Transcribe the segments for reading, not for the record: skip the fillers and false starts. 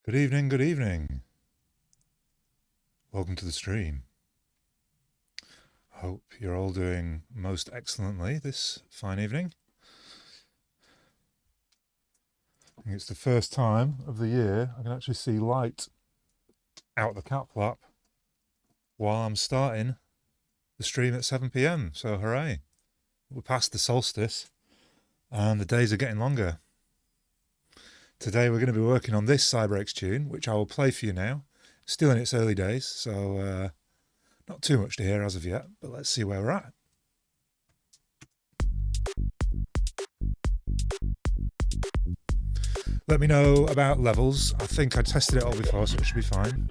Good evening, good evening. Welcome to the stream. Hope you're all doing most excellently this fine evening. I think it's the first time of the year I can actually see light out the cat flap while I'm starting the stream at 7 p.m. So hooray. We're past the solstice and the days are getting longer. Today we're going to be working on this psybreaks tune, which I will play for you now. Still in its early days, so not too much to hear as of yet, but let's see where we're at. Let me know about levels. I think I tested it all before, so it should be fine.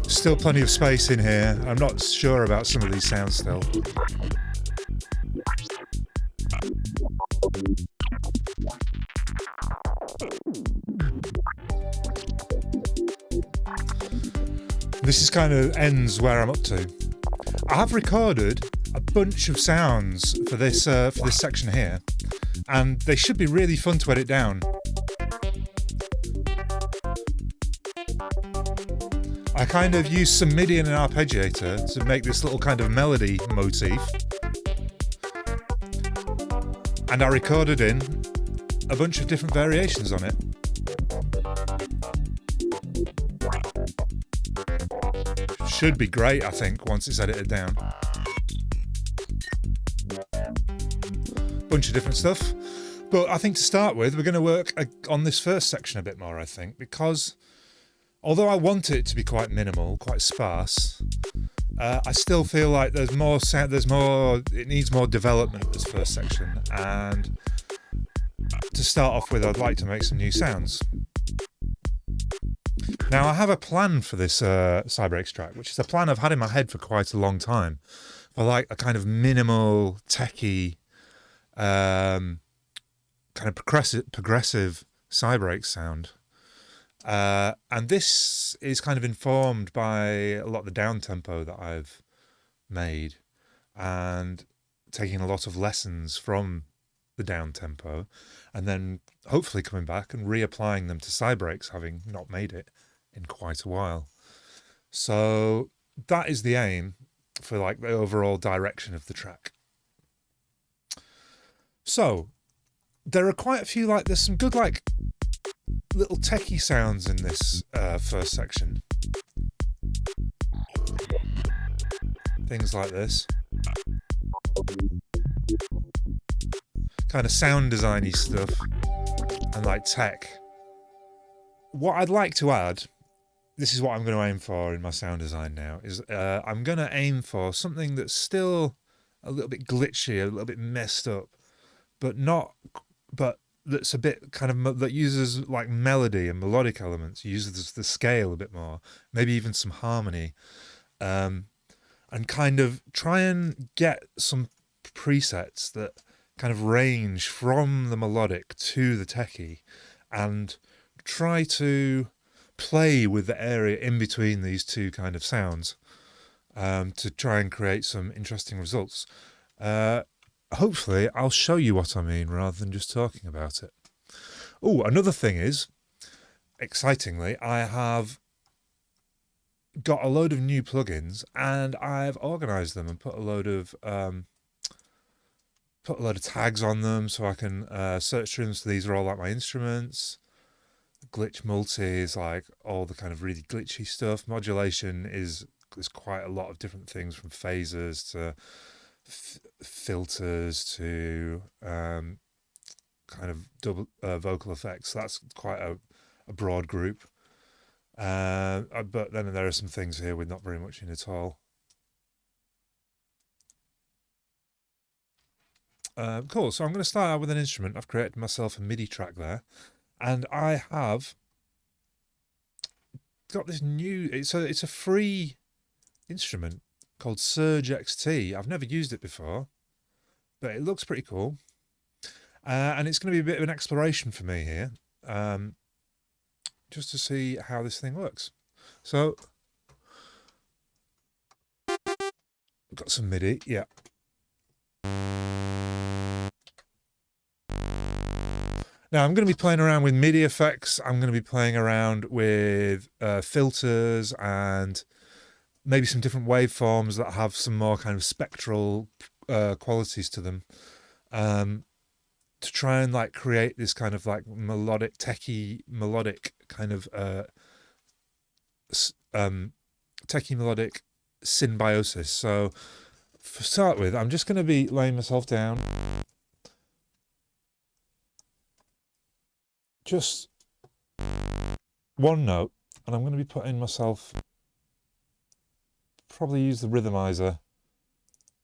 Still plenty of space in here. I'm not sure about some of these sounds still. This is kind of ends where I'm up to. I have recorded a bunch of sounds for this section here, and they should be really fun to edit down. I kind of used some MIDI and an arpeggiator to make this little kind of melody motif, and I recorded in a bunch of different variations on it. Should be great, I think, once it's edited down. Bunch of different stuff, but I think to start with we're going to work on this first section a bit more, I think, because although I want it to be quite minimal, quite sparse, I still feel like there's more sound, it needs more development, this first section, and to start off with I'd like to make some new sounds. Now I have a plan for this psybreaks track, which is a plan I've had in my head for quite a long time, for like a kind of minimal, techy, kind of progressive psybreaks sound. And this is kind of informed by a lot of the down tempo that I've made and taking a lot of lessons from the down tempo and then hopefully coming back and reapplying them to psybreaks, having not made it in quite a while. So that is the aim for like the overall direction of the track. So there are quite a few, like there's some good like little techie sounds in this first section. Things like this. Kind of sound designy stuff and like tech. What I'd like to add, this is what I'm going to aim for in my sound design now, is I'm going to aim for something that's still a little bit glitchy, a little bit messed up, but that's a bit kind of, that uses like melody and melodic elements, uses the scale a bit more, maybe even some harmony, and kind of try and get some presets that kind of range from the melodic to the techie and try to play with the area in between these two kind of sounds to try and create some interesting results. Hopefully I'll show you what I mean rather than just talking about it. Oh, another thing is, excitingly, I have got a load of new plugins and I've organized them and put a load of tags on them so I can search through them. So these are all like my instruments. Glitch multi is like all the kind of really glitchy stuff. Modulation is quite a lot of different things, from phasers to filters to kind of double vocal effects. So that's quite a broad group. But then there are some things here with not very much in at all. Cool, so I'm going to start out with an instrument. I've created myself a MIDI track there, and I have got this new, it's a free instrument called Surge XT. I've never used it before, but it looks pretty cool. And it's going to be a bit of an exploration for me here, just to see how this thing works. So, I've got some MIDI, yeah. Now, I'm going to be playing around with MIDI effects. I'm going to be playing around with filters and maybe some different waveforms that have some more kind of spectral qualities to them, to try and like create this kind of like melodic, techy, melodic kind of techy, melodic symbiosis. So, to start with, I'm just going to be laying myself down. Just one note, and I'm going to be putting myself, probably use the rhythmizer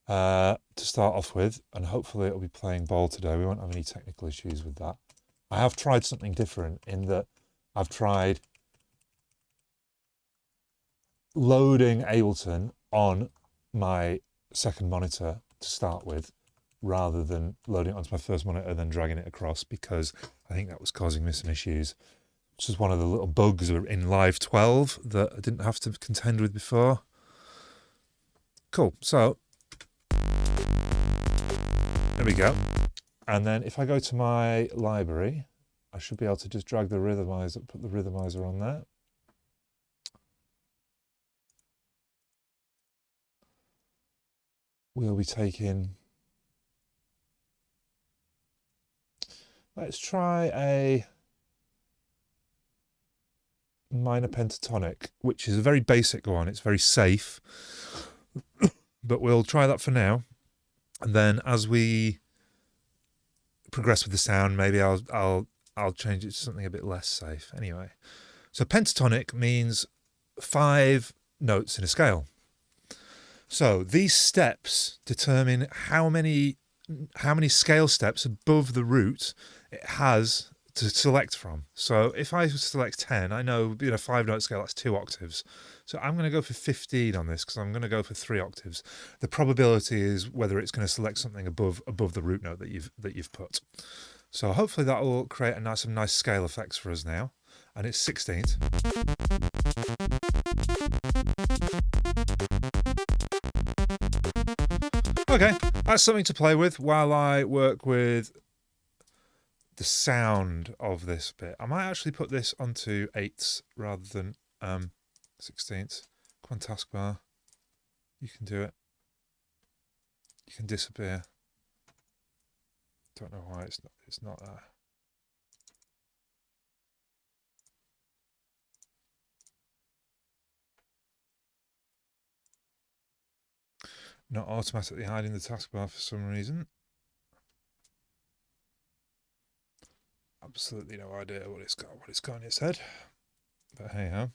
to start off with, and hopefully it'll be playing ball today. We won't have any technical issues with that. I have tried something different in that I've tried loading Ableton on my second monitor to start with, rather than loading it onto my first monitor and then dragging it across, because I think that was causing me some issues. This is one of the little bugs in Live 12 that I didn't have to contend with before. Cool, so there we go. And then if I go to my library, I should be able to just drag the rhythmizer, put the rhythmizer on there. We'll be taking, let's try a minor pentatonic, which is a very basic one. It's very safe, but we'll try that for now. And then as we progress with the sound, maybe I'll change it to something a bit less safe. Anyway, so pentatonic means 5 notes in a scale. So these steps determine how many scale steps above the root it has to select from. So if I select 10, I know, 5-note scale, that's 2 octaves. So I'm going to go for 15 on this, because I'm going to go for 3 octaves. The probability is whether it's going to select something above the root note that you've put. So hopefully that will create some nice scale effects for us now. And it's 16th. Okay, that's something to play with while I work with the sound of this bit. I might actually put this onto 8ths rather than 16ths. Come on, taskbar. You can do it. You can disappear. Don't know why it's not there. Not automatically hiding the taskbar for some reason. Absolutely no idea what it's got in its head. But hey ho.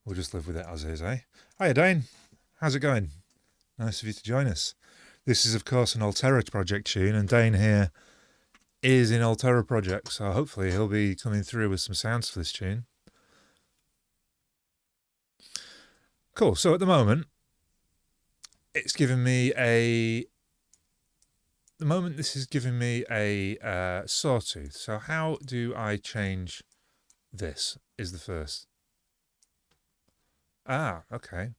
We'll just live with it as is, eh? Hiya Dane. How's it going? Nice of you to join us. This is of course an Alterra Project tune, and Dane here is in Alterra Project, so hopefully he'll be coming through with some sounds for this tune. Cool, so at the moment it's giving me this is giving me a sawtooth. So how do I change this is the first. Ah, okay.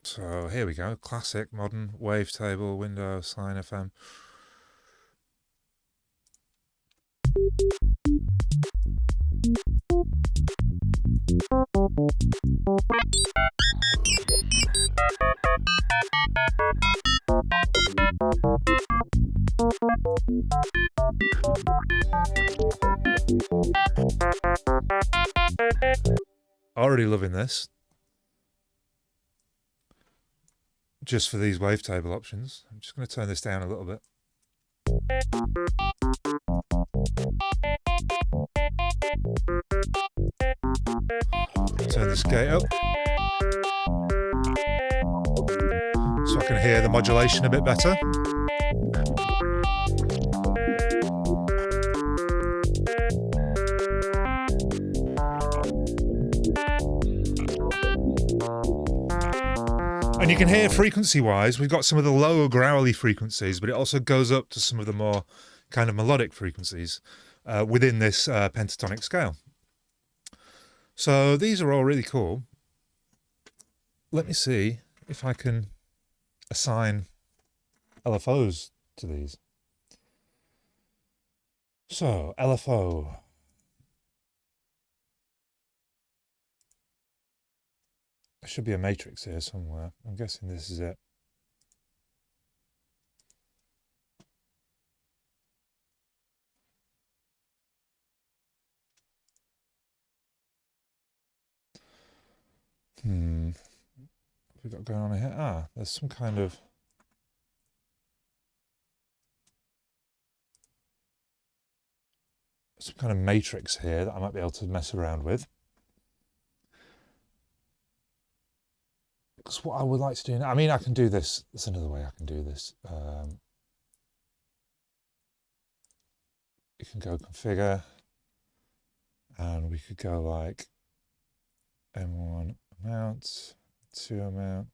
So here we go. Classic, modern, wavetable, window, Sine FM. Already loving this. Just for these wavetable options. I'm just going to turn this down a little bit. Turn this gate up so I can hear the modulation a bit better. And you can hear frequency-wise, we've got some of the lower growly frequencies, but it also goes up to some of the more kind of melodic frequencies within this pentatonic scale. So these are all really cool. Let me see if I can assign LFOs to these. So, LFO. There should be a matrix here somewhere. I'm guessing this is it. What have we got going on here? Ah, there's some kind of... matrix here that I might be able to mess around with. Because what I would like to do now, I mean, I can do this. There's another way I can do this. You can go configure, and we could go like M1 amount, 2 amount,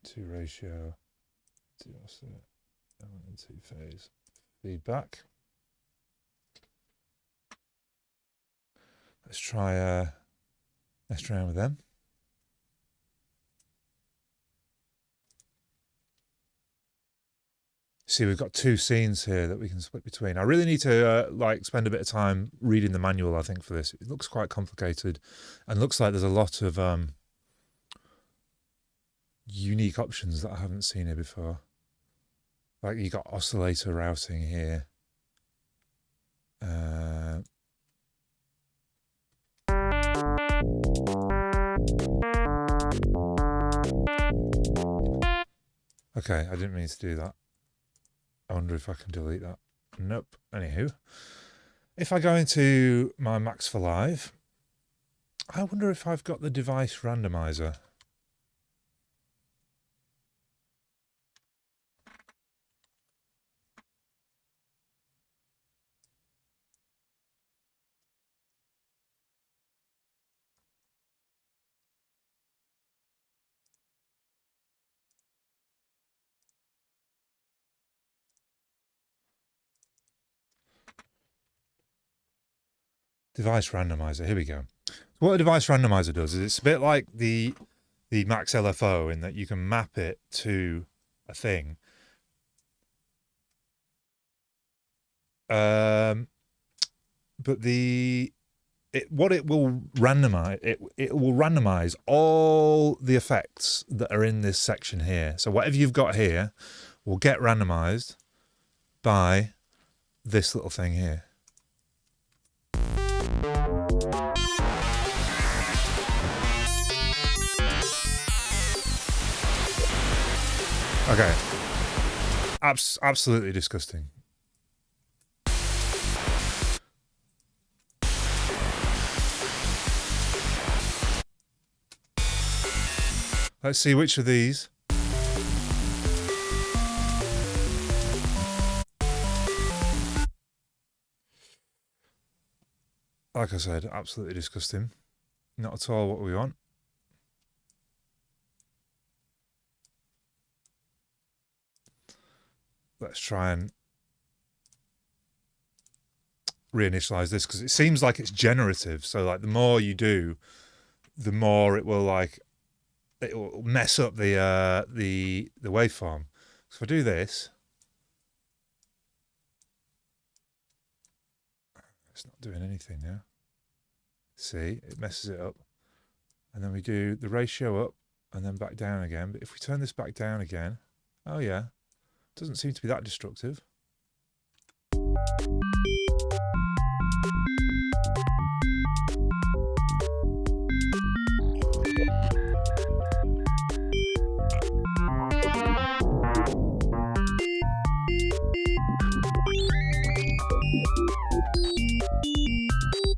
2 ratio, 2 offset, and 2 phase feedback. Let's try mess around with them. See, we've got 2 scenes here that we can split between. I really need to like spend a bit of time reading the manual, I think, for this. It looks quite complicated and looks like there's a lot of unique options that I haven't seen here before. Like you got oscillator routing here. Okay, I didn't mean to do that. I wonder if I can delete that. Nope. Anywho, if I go into my Max for Live, I wonder if I've got the device randomizer. Device randomizer, here we go. So what a device randomizer does is it's a bit like the Max LFO in that you can map it to a thing. But what it will randomize, it will randomize all the effects that are in this section here. So whatever you've got here will get randomized by this little thing here. Okay. Absolutely disgusting. Let's see which of these. Like I said, absolutely disgusting. Not at all what we want. Let's try and reinitialize this because it seems like it's generative. So like the more you do, the more it will mess up the waveform. So if I do this, it's not doing anything now. See, it messes it up. And then we do the ratio up and then back down again. But if we turn this back down again, oh yeah, it doesn't seem to be that destructive.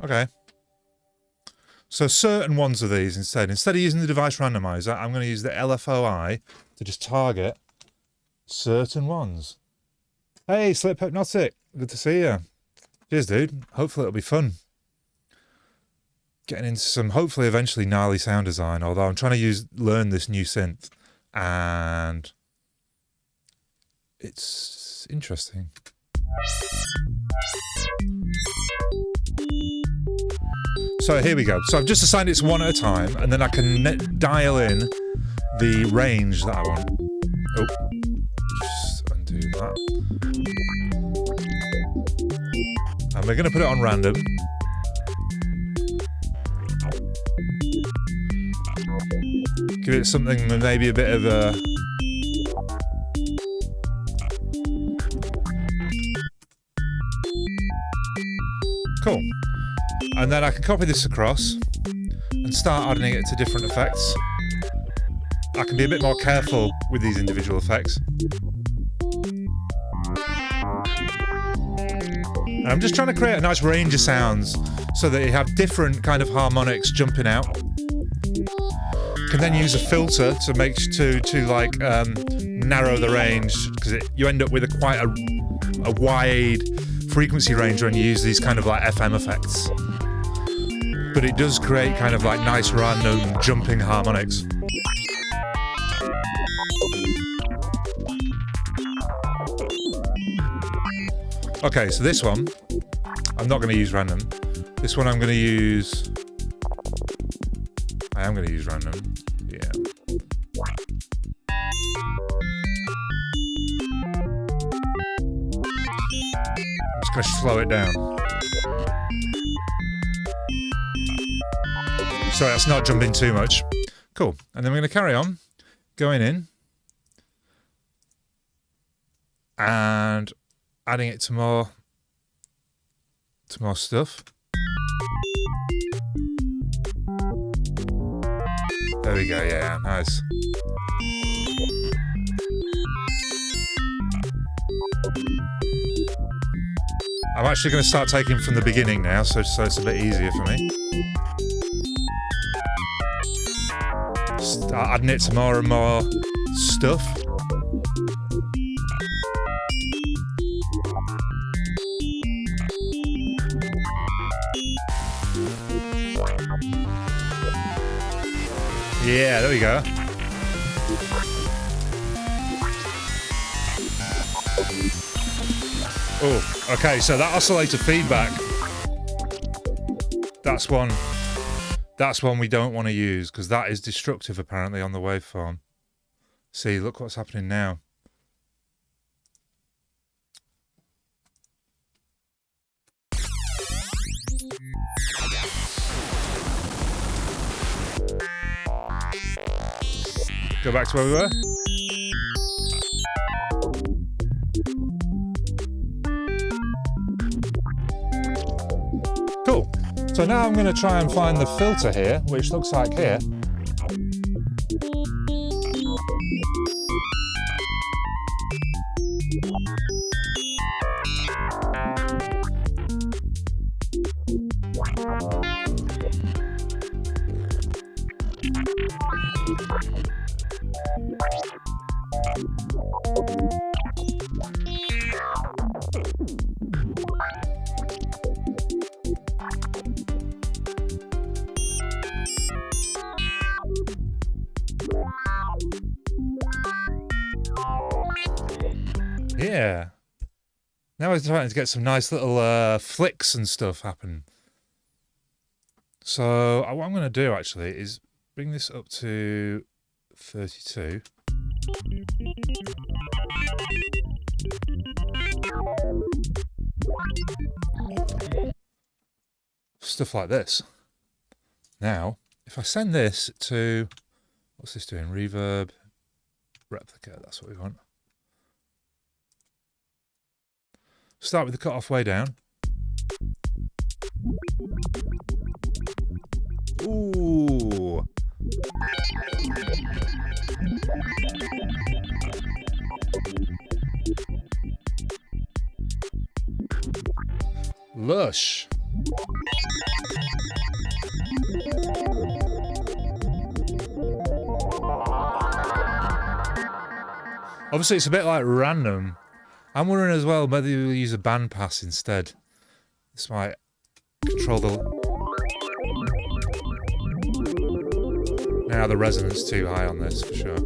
Okay. So certain ones of these instead of using the device randomizer, I'm going to use the LFOI to just target certain ones. Hey, Slip Hypnotic, good to see you. Cheers, dude. Hopefully it'll be fun. Getting into some, hopefully eventually gnarly sound design, although I'm trying to learn this new synth and it's interesting. So here we go. So I've just assigned it to one at a time, and then I can dial in the range that I want. Oh, just undo that. And we're going to put it on random. Give it something maybe a bit of a... Cool. And then I can copy this across and start adding it to different effects. I can be a bit more careful with these individual effects. And I'm just trying to create a nice range of sounds so that you have different kind of harmonics jumping out. Can then use a filter to make narrow the range, because you end up with quite a wide frequency range when you use these kind of like FM effects. But it does create kind of like nice random jumping harmonics. Okay, so this one, I'm not going to use random. This one I am going to use random. Yeah. I'm just going to slow it down. Sorry, that's not jumping too much. Cool. And then we're going to carry on going in and adding it to more stuff. There we go, yeah, nice. I'm actually going to start taking from the beginning now, so it's a bit easier for me. Start adding it to more and more stuff. Yeah, there we go. Oh, okay, so that oscillator feedback, that's one we don't want to use, because that is destructive apparently on the waveform. See, look what's happening now. Go back to where we were. Cool. So now I'm going to try and find the filter here, which looks like here. Yeah. Now we're starting to get some nice little flicks and stuff happen. So what I'm going to do actually is bring this up to 32. Stuff like this. Now, if I send this to, what's this doing? Reverb, replicate, that's what we want. Start with the cutoff way down. Ooh. Lush. Obviously, it's a bit like random. I'm wondering as well whether you'll use a bandpass instead. This might control the... Now the resonance too high on this for sure.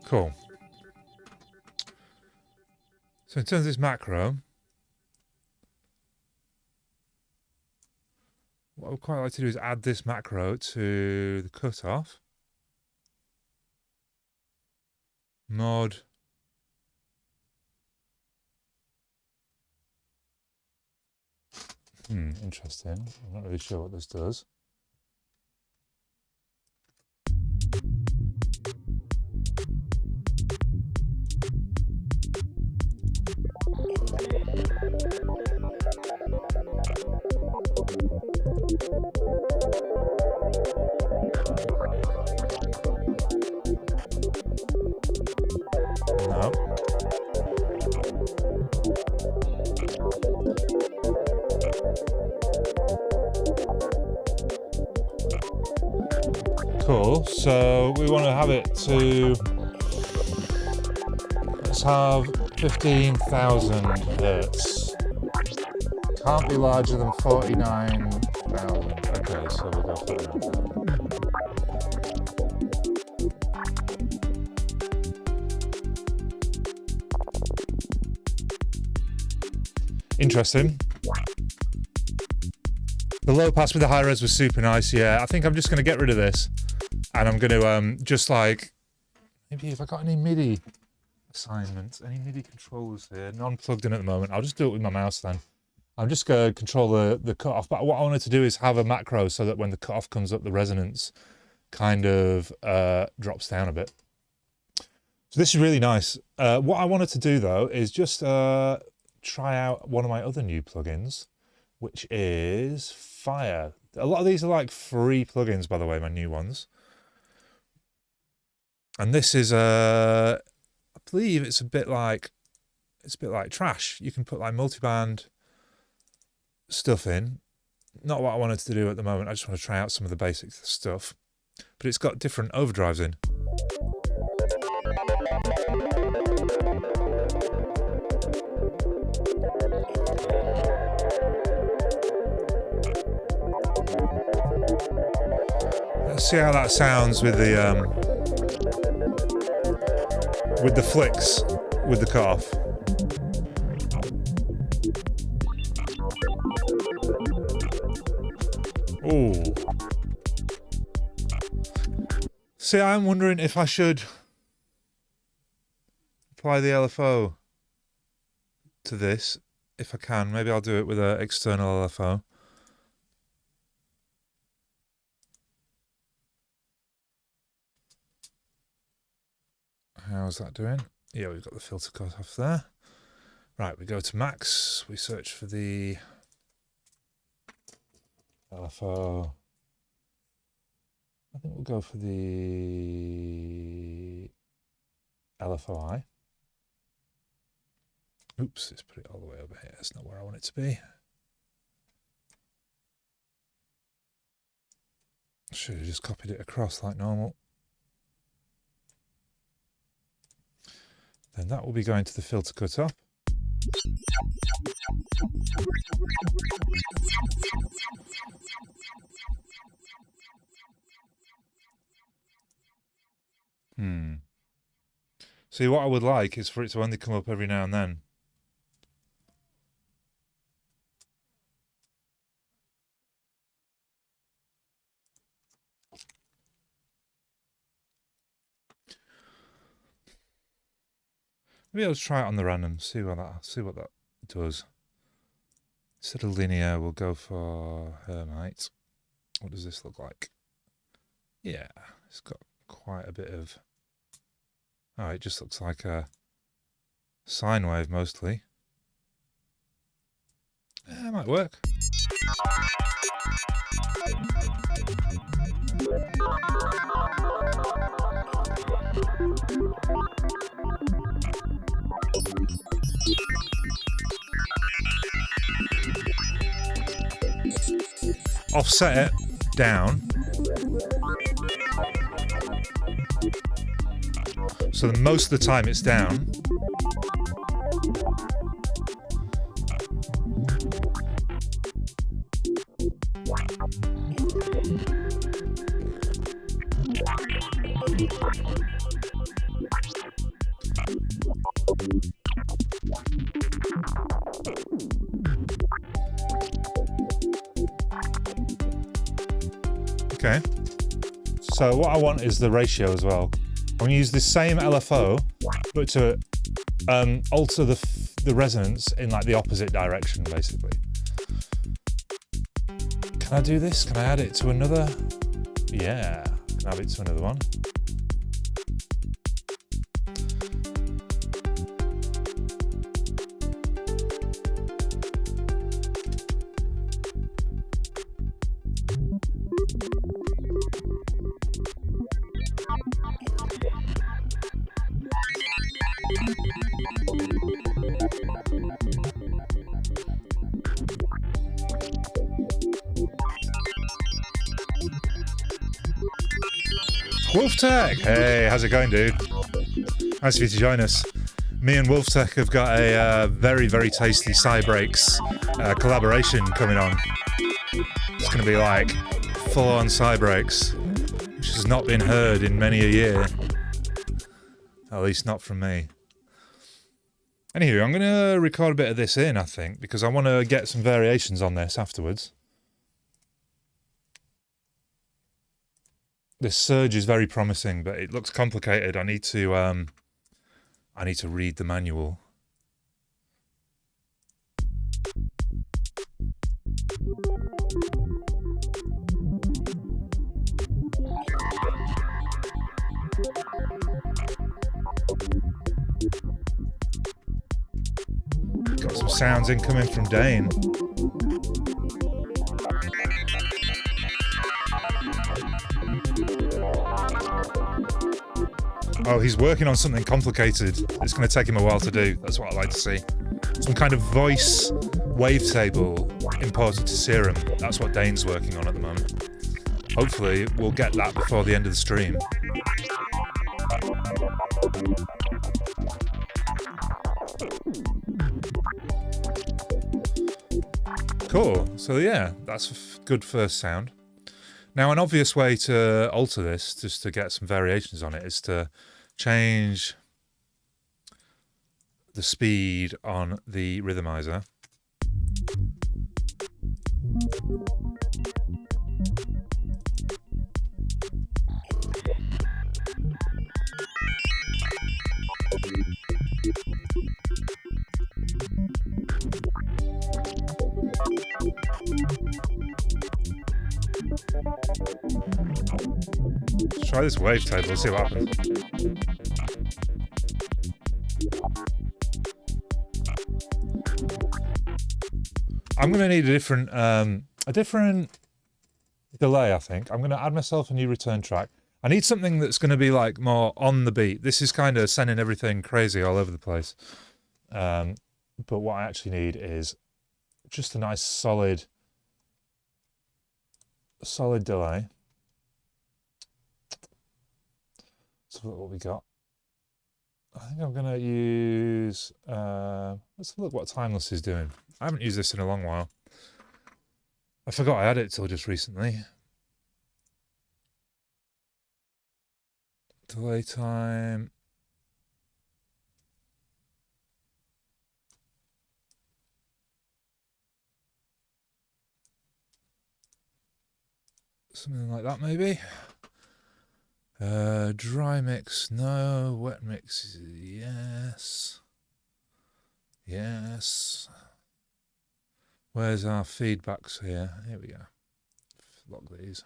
Cool. So in terms of this macro, what I would quite like to do is add this macro to the cutoff. Mod. Interesting. I'm not really sure what this does. No. Cool. So we want to have it to, let's have 15,000 hertz. Can't be larger than 49,000. Okay, so we'll go 49,000. Interesting. The low pass with the high res was super nice. Yeah, I think I'm just going to get rid of this, and I'm going to just like, maybe if I got any MIDI assignments, any MIDI controllers here, none plugged in at the moment. I'll just do it with my mouse then. I'm just going to control the cutoff. But what I wanted to do is have a macro so that when the cutoff comes up, the resonance kind of drops down a bit. So this is really nice. What I wanted to do though is just try out one of my other new plugins, which is Fire. A lot of these are like free plugins, by the way, my new ones. And this is I believe it's a bit like Trash. You can put like multiband stuff in. Not what I wanted to do at the moment. I just want to try out some of the basic stuff. But it's got different overdrives in. Let's see how that sounds with the flicks with the cutoff. Ooh. See, I'm wondering if I should apply the LFO to this. If I can, maybe I'll do it with an external LFO. How's that doing? Yeah, we've got the filter cut off there. Right, we go to max. We search for the LFO. I think we'll go for the LFOI. Oops, let's put it all the way over here. That's not where I want it to be. Should have just copied it across like normal. Then that will be going to the filter cutoff. See, what I would like is for it to only come up every now and then. Maybe I'll try it on the random, see what that does. Instead of linear, we'll go for Hermite. What does this look like? Yeah, it's got quite a bit of... Oh, it just looks like a sine wave mostly. Yeah, it might work. Offset it down. So that most of the time it's down. Okay. So what I want is the ratio as well. I'm going to use this same LFO, but to alter the resonance in like the opposite direction, basically. Can I do this? Can I add it to another? Yeah, I can add it to another one. Wolftech! Hey, how's it going, dude? Nice of you to join us. Me and Wolftech have got a very, very tasty psybreaks collaboration coming on. It's going to be like full-on psybreaks, which has not been heard in many a year. At least not from me. Anywho, I'm going to record a bit of this in, I think, because I want to get some variations on this afterwards. This surge is very promising, but it looks complicated. I need to read the manual. Got some sounds incoming from Dane. Oh, he's working on something complicated. It's going to take him a while to do. That's what I like to see. Some kind of voice wavetable imported to Serum. That's what Dane's working on at the moment. Hopefully, we'll get that before the end of the stream. Cool. So yeah, that's a good first sound. Now, an obvious way to alter this, just to get some variations on it, is to change the speed on the rhythmizer. Let's try this wavetable, see what happens. I'm going to need a different delay, I think. I'm going to add myself a new return track. I need something that's going to be like more on the beat. This is kind of sending everything crazy all over the place. But what I actually need is just a nice solid delay. Let's look what we got. I think I'm going to use, let's look what Timeless is doing. I haven't used this in a long while. I forgot I had it till just recently. Delay time. Something like that, maybe. Dry mix, no. Wet mix, yes. Yes. Where's our feedbacks here? Here we go. Lock these.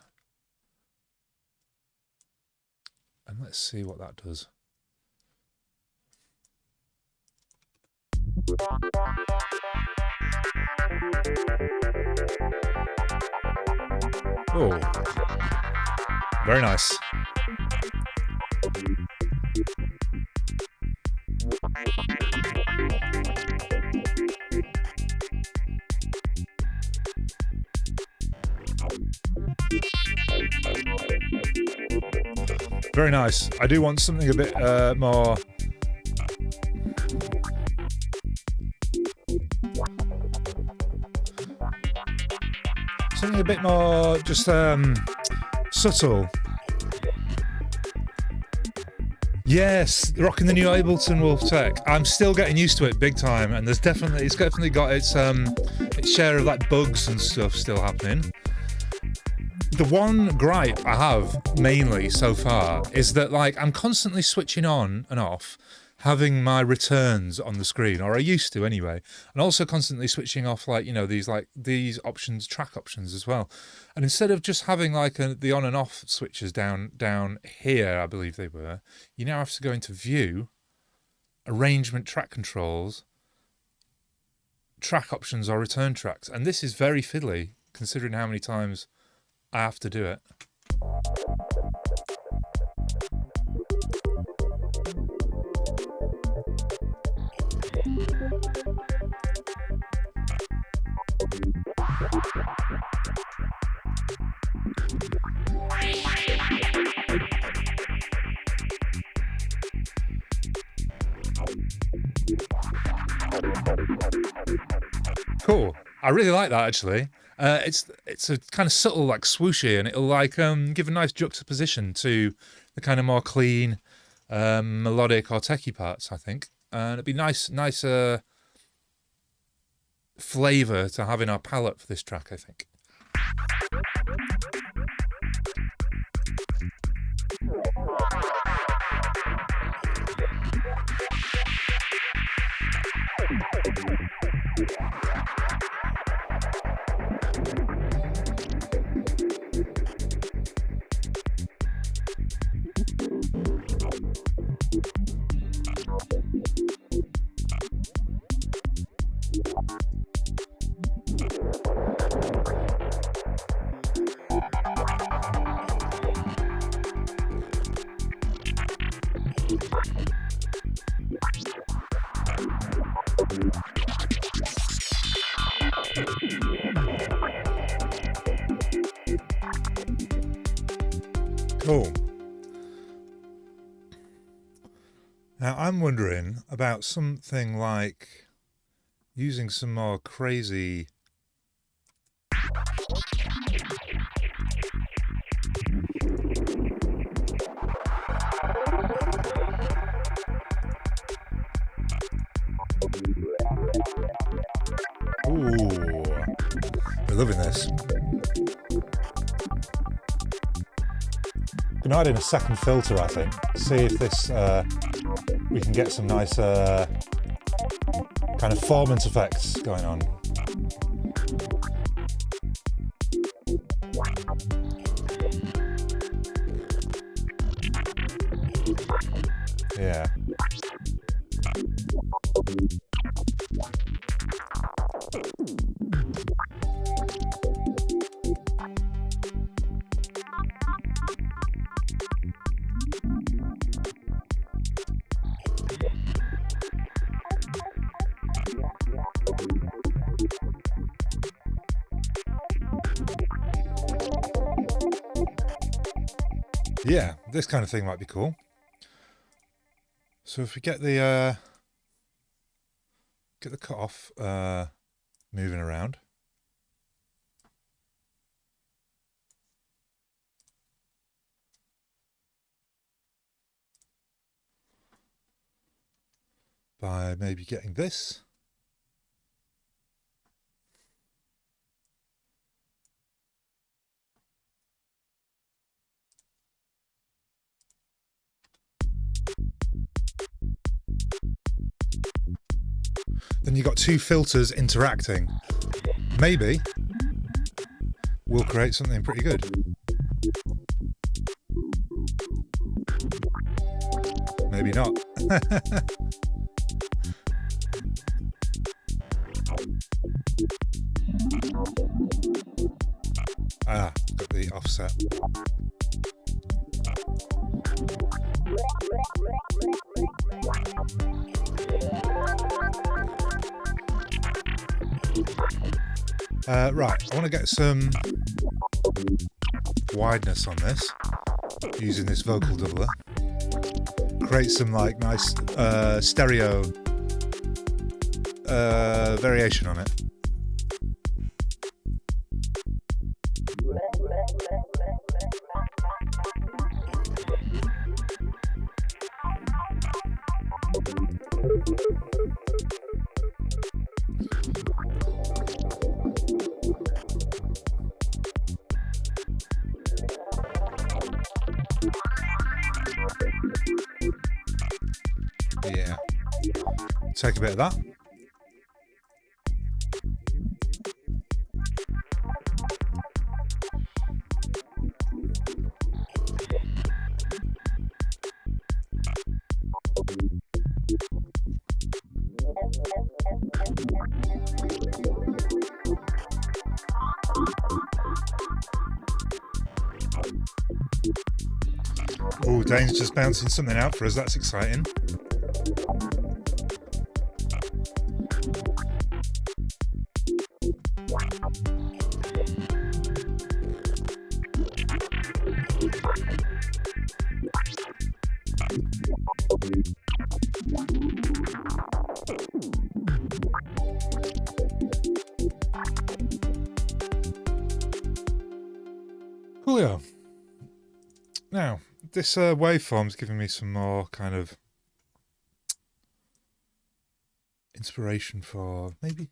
And let's see what that does. Oh, very nice. Very nice. I do want something a bit more. Something a bit more just subtle. Yes, rocking the new Ableton Wolf Tech. I'm still getting used to it big time, and it's definitely got its share of like bugs and stuff still happening. The one gripe I have mainly so far is that like I'm constantly switching on and off, having my returns on the screen, or I used to anyway, and also constantly switching off like, you know, these options, track options as well. And instead of just having like the on and off switches down here, I believe they were, you now have to go into View, Arrangement, Track Controls, Track Options or Return Tracks. And this is very fiddly considering how many times I have to do it. Cool. I really like that actually. It's a kind of subtle like swooshy, and it'll like give a nice juxtaposition to the kind of more clean melodic or techy parts, I think. And it'd be nice flavour to have in our palette for this track, I think. Cool. Now I'm wondering about something like using some more crazy Ooh, we're loving this. Can add in a second filter, I think. See if this we can get some nice kind of formant effects going on. Yeah. Yeah, this kind of thing might be cool. So if we get the cutoff moving around. By maybe getting this. Then you've got two filters interacting. Maybe we'll create something pretty good. Maybe not. Ah, got the offset. Right, I want to get some wideness on this using this vocal doubler. Create some like nice stereo variation on it. Yeah. Take a bit of that. Oh, Dane's just bouncing something out for us. That's exciting. Coolio. Now, this waveform's giving me some more kind of inspiration for maybe.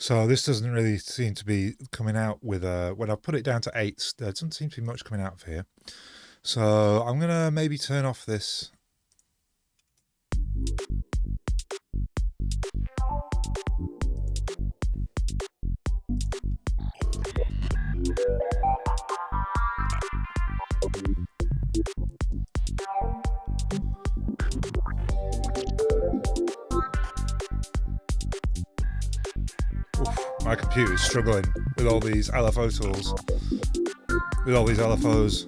So this doesn't really seem to be coming out with when I put it down to 8, there doesn't seem to be much coming out of here. So I'm gonna maybe turn off this. My computer's struggling with all these LFO tools, with all these LFOs.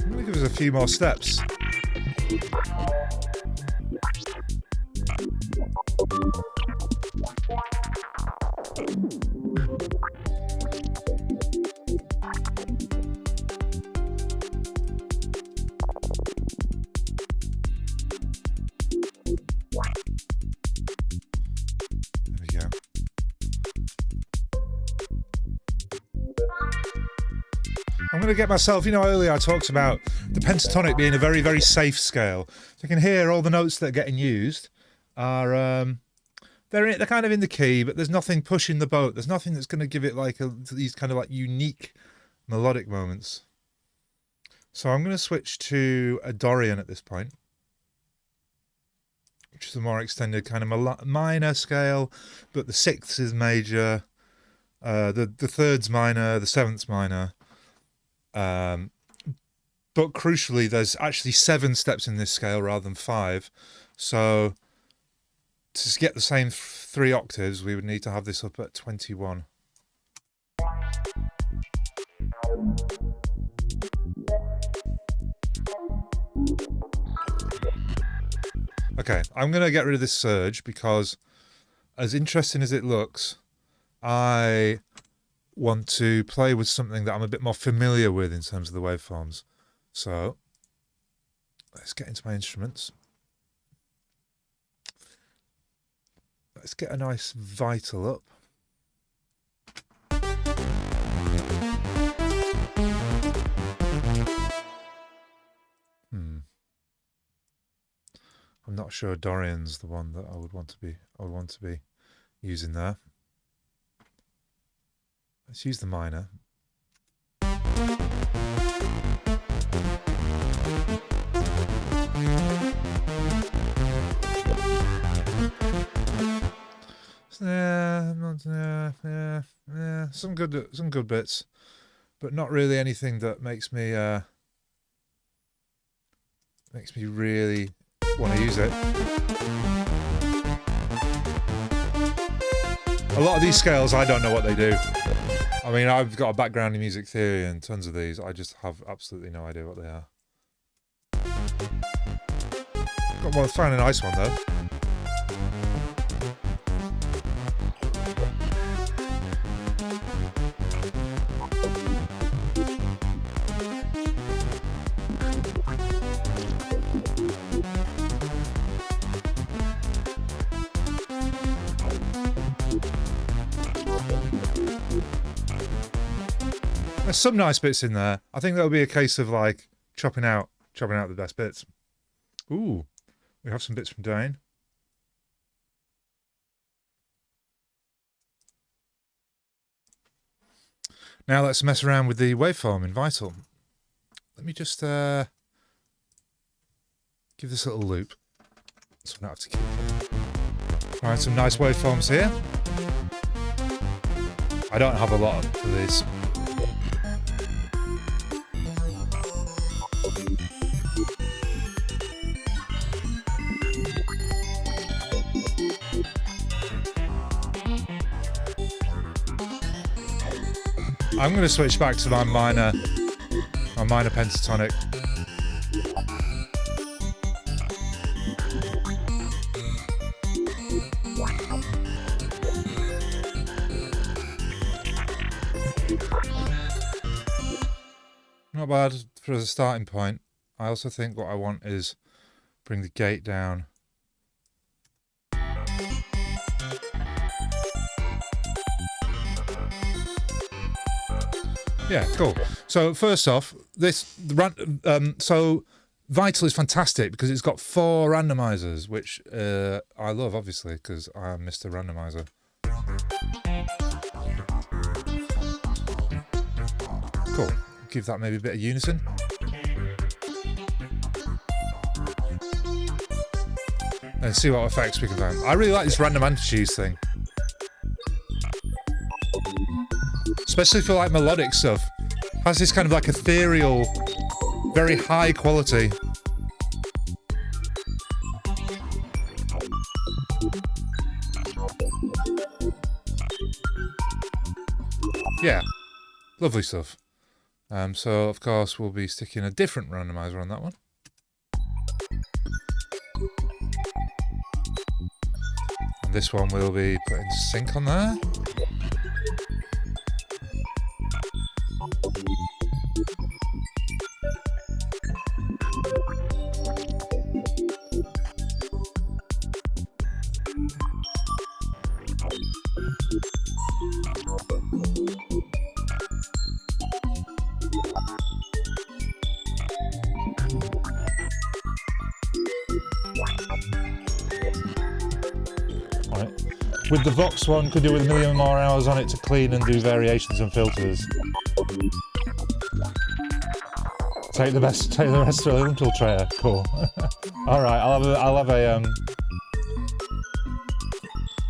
I'm going to give us a few more steps. I'm going to get myself, earlier I talked about the pentatonic being a very, very safe scale. So you can hear all the notes that are getting used are, they're kind of in the key, but there's nothing pushing the boat. There's nothing that's going to give it like these kind of like unique melodic moments. So I'm going to switch to a Dorian at this point, which is a more extended kind of minor scale, but the 6th is major, the 3rd's minor, the 7th's minor. But crucially, there's actually 7 steps in this scale rather than 5. So to get the same 3 octaves, we would need to have this up at 21. Okay, I'm going to get rid of this surge because, as interesting as it looks, I want to play with something that I'm a bit more familiar with in terms of the waveforms. So let's get into my instruments. Let's get a nice vital up. I'm not sure Dorian's the one that I would want to be using there. Let's use the minor. Yeah, some good bits, but not really anything that makes me really want to use it. A lot of these scales, I don't know what they do. I mean, I've got a background in music theory and tons of these. I just have absolutely no idea what they are. Well, found a nice one though. There's some nice bits in there. I think that'll be a case of like chopping out the best bits. Ooh, we have some bits from Dane. Now let's mess around with the waveform in Vital. Let me just give this a little loop, so I don't have to keep. All right, some nice waveforms here. I don't have a lot for these. I'm going to switch back to my minor pentatonic. Not bad for a starting point. I also think what I want is bring the gate down. Yeah, cool. So first off, so Vital is fantastic because it's got 4 randomizers, which I love, obviously, because I'm Mr. Randomizer. Cool. Give that maybe a bit of unison. And see what effects we can find. I really like this random amplitudes thing. Especially for like melodic stuff. Has this kind of like ethereal, very high quality. Yeah, lovely stuff. So of course we'll be sticking a different randomizer on that one. And this one we'll be putting sync on there. With the Vox one, could do with a million more hours on it to clean and do variations and filters. Take the rest to a little trayer. Cool. All right, I'll have a.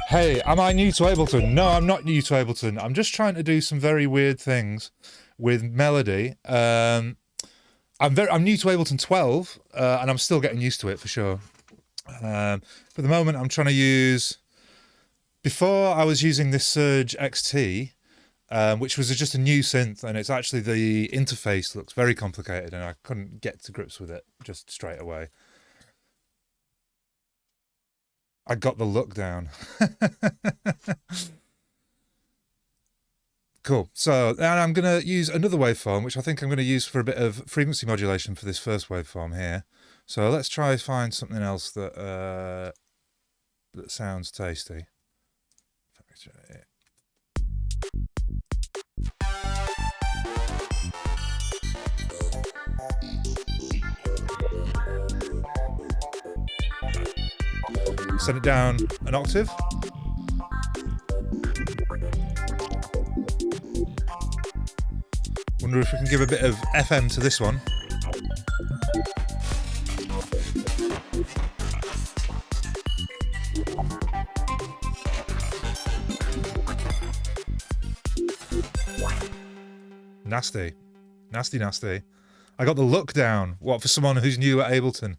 Hey, am I new to Ableton? No, I'm not new to Ableton. I'm just trying to do some very weird things with melody. I'm new to Ableton 12, and I'm still getting used to it for sure. For the moment, I'm trying to use. Before I was using this Surge XT, which was just a new synth, and it's actually the interface looks very complicated, and I couldn't get to grips with it just straight away. I got the look down. Cool. So now I'm going to use another waveform, which I think I'm going to use for a bit of frequency modulation for this first waveform here. So let's try find something else that that sounds tasty. Send it down an octave. Wonder if we can give a bit of FM to this one. Nasty. Nasty, nasty. I got the look down. What, for someone who's new at Ableton?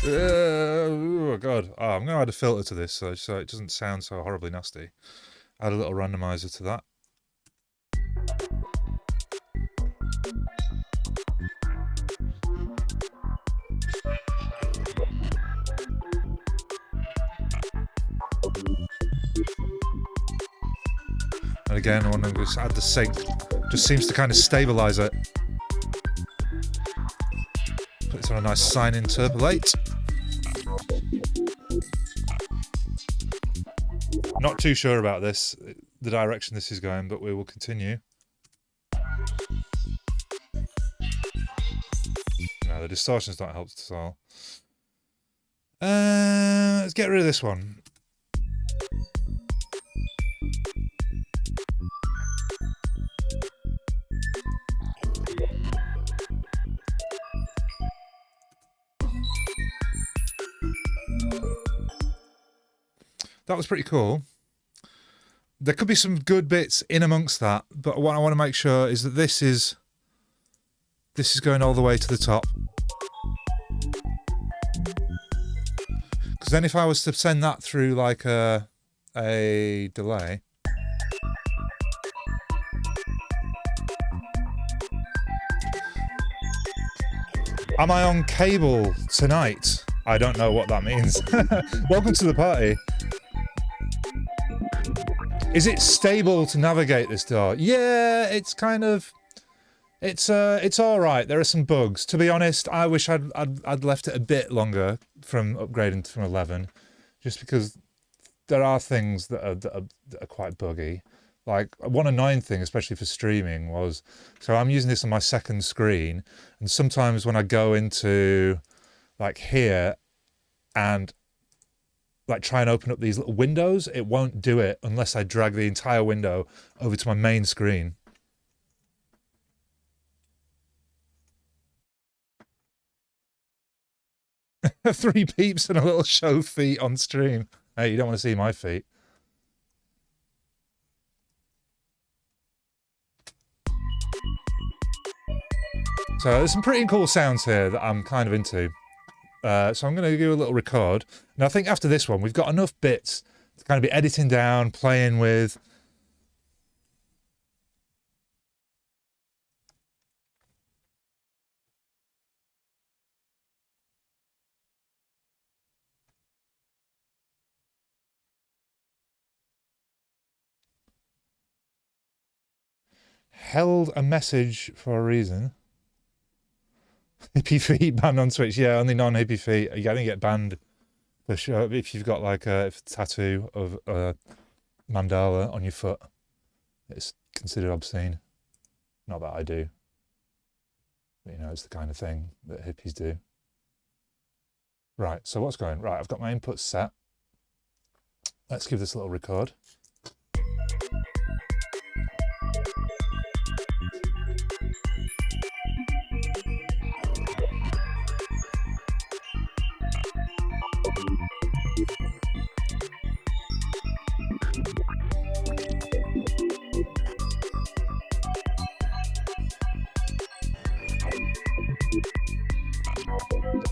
Oh, God. Oh, I'm going to add a filter to this so it doesn't sound so horribly nasty. Add a little randomizer to that. And again, I want to just add the sync. Just seems to kind of stabilize it. Put this on a nice sine interpolate. Not too sure about this, the direction this is going, but we will continue. No, the distortions don't help at all. Let's get rid of this one. That was pretty cool. There could be some good bits in amongst that, but what I want to make sure is that this is going all the way to the top. Because then if I was to send that through like a delay, am I on cable tonight? I don't know what that means. Welcome to the party. Is it stable to navigate this door? Yeah, it's kind of, it's all right. There are some bugs. To be honest, I wish I'd left it a bit longer from upgrading from 11, just because there are things that are quite buggy. Like one annoying thing, especially for streaming, was, so I'm using this on my second screen, and sometimes when I go into like here and like try and open up these little windows, it won't do it unless I drag the entire window over to my main screen. Three peeps and a little show feet on stream. Hey, you don't want to see my feet. So there's some pretty cool sounds here that I'm kind of into. So I'm going to do a little record. And I think after this one, we've got enough bits to kind of be editing down, playing with. Held a message for a reason. Hippie feet banned on Twitch. Yeah, only non-hippie feet. You're going to get banned for sure if you've got like a tattoo of a mandala on your foot. It's considered obscene. Not that I do. But, you know, it's the kind of thing that hippies do. Right, so what's going? Right, I've got my inputs set. Let's give this a little record.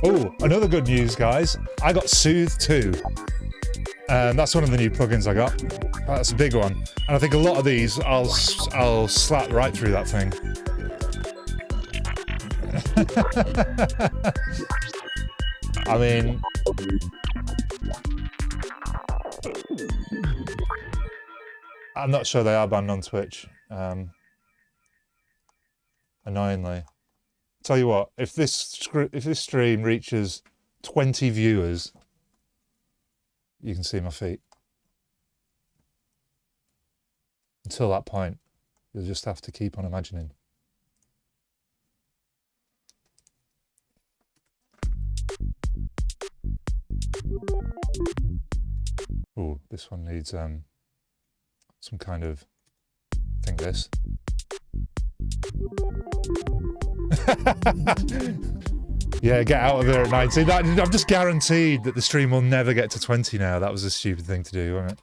Oh, another good news, guys. I got Soothe 2. And that's one of the new plugins I got. That's a big one. And I think a lot of these, I'll slap right through that thing. I mean... I'm not sure they are banned on Twitch. Annoyingly. Tell you what, if this stream reaches 20 viewers, you can see my feet. Until that point, you'll just have to keep on imagining. Oh, this one needs some kind of think this. Yeah, get out of there at 19. I'm just guaranteed that the stream will never get to 20 now. That was a stupid thing to do, wasn't it?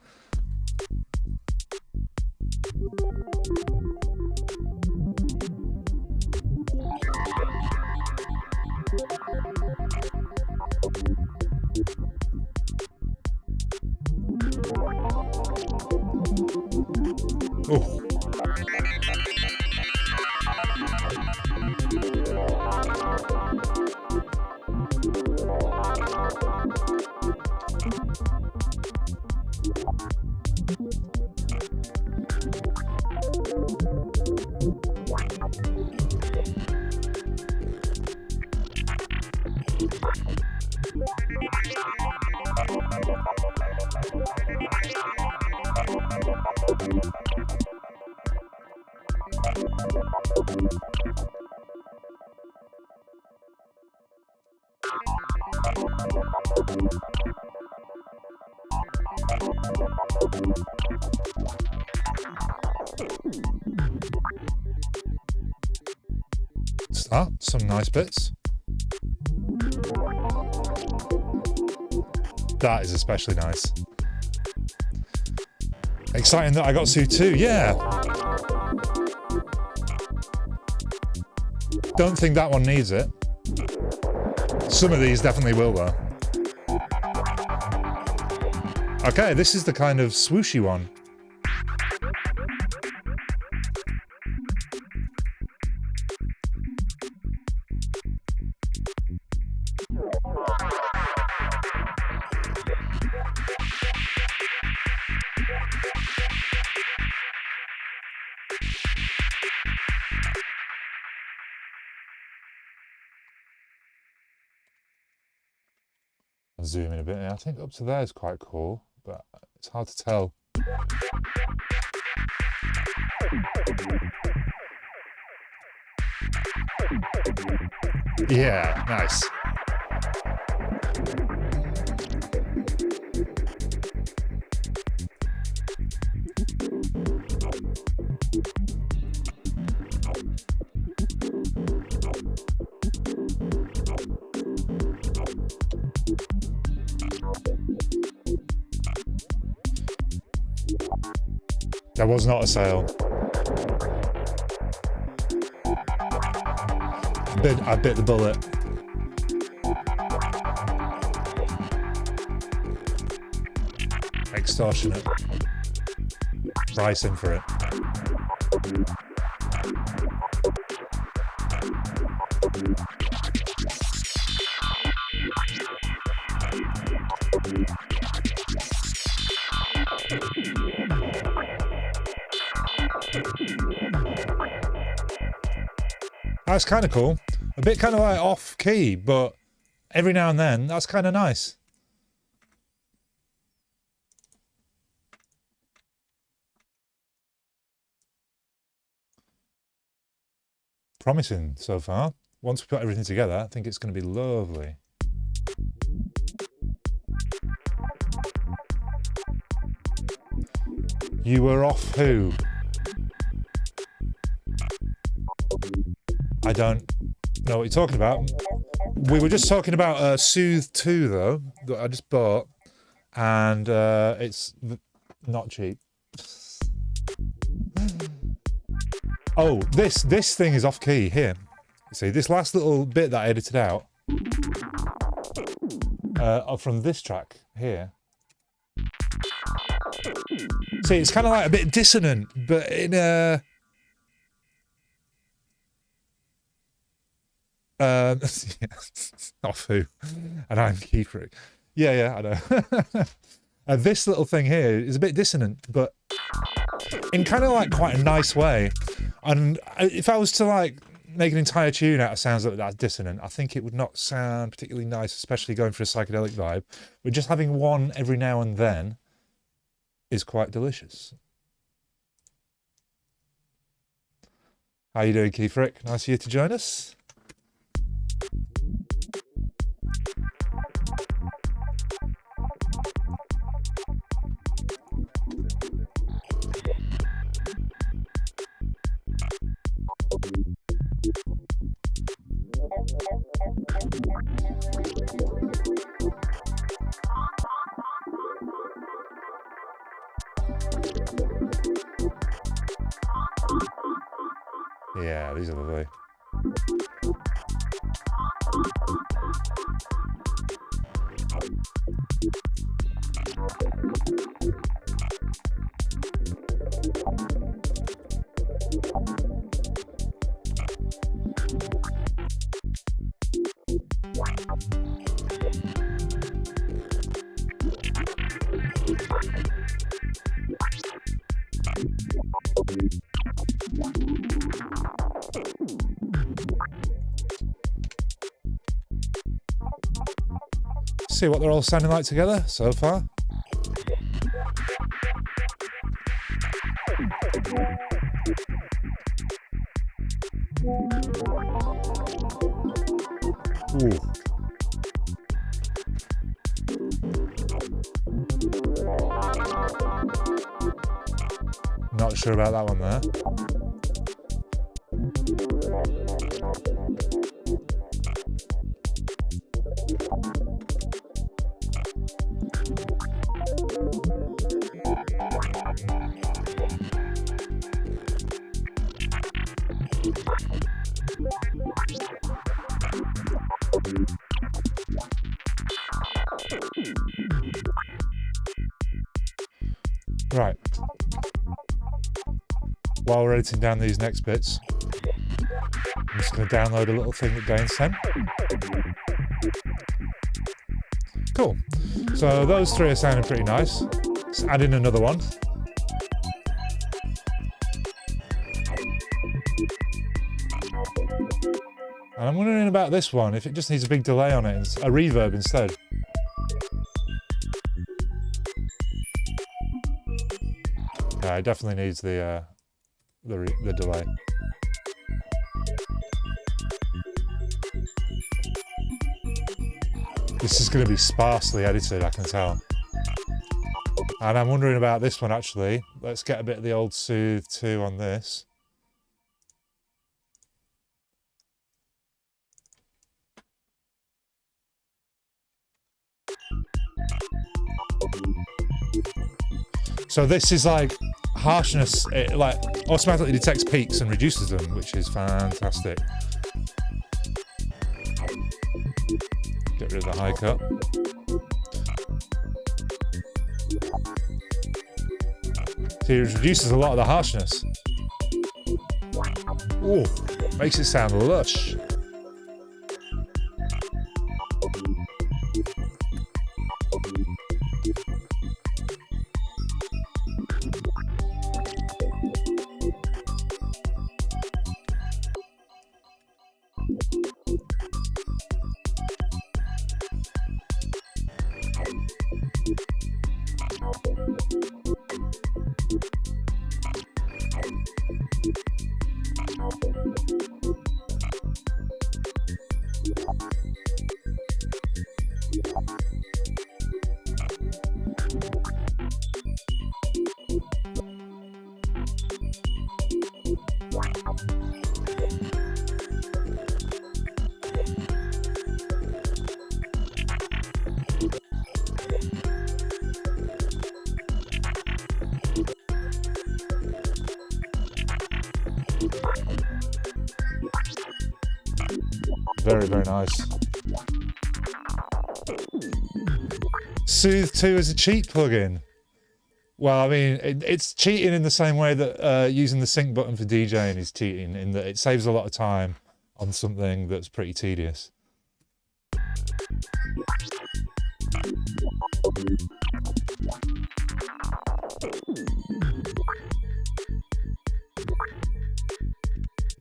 Oh. Some nice bits. That is especially nice. Exciting that I got Sue too, yeah. Don't think that one needs it. Some of these definitely will though. Okay, this is the kind of swooshy one. I'll zoom in a bit. I think up to there is quite cool, but it's hard to tell. Yeah, nice. That was not a sale. I bit the bullet. Extortionate. Pricing for it. That's kind of cool. A bit kind of like off key, but every now and then, that's kind of nice. Promising so far. Once we put everything together, I think it's going to be lovely. You were off who? I don't know what you're talking about. We were just talking about Soothe 2 though, that I just bought, and it's not cheap. Oh, this thing is off key here. See, this last little bit that I edited out from this track here. See, it's kind of like a bit dissonant, but in a off who, and I'm key freak. Yeah, I know. This little thing here is a bit dissonant, but in kind of like quite a nice way. And if I was to like make an entire tune out of sounds that's dissonant, I think it would not sound particularly nice, especially going for a psychedelic vibe. But just having one every now and then is quite delicious. How you doing, Key Frick? Nice of you to join us. Yeah, these are lovely. See what they're all sounding like together so far. Ooh. Not sure about that one there. Right. While we're editing down these next bits, I'm just going to download a little thing that Dane sent. Cool. So those three are sounding pretty nice. Let's add in another one. And I'm wondering about this one, if it just needs a big delay on it, a reverb instead. Yeah, it definitely needs the delay. This is going to be sparsely edited, I can tell. And I'm wondering about this one actually. Let's get a bit of the old Soothe 2 on this. So this is like harshness, it like automatically detects peaks and reduces them, which is fantastic. Get rid of the high cut. See, it reduces a lot of the harshness. Ooh, makes it sound lush. Very, very nice. Soothe 2 is a cheat plugin. Well, I mean, it's cheating in the same way that using the sync button for DJing is cheating, in that it saves a lot of time on something that's pretty tedious.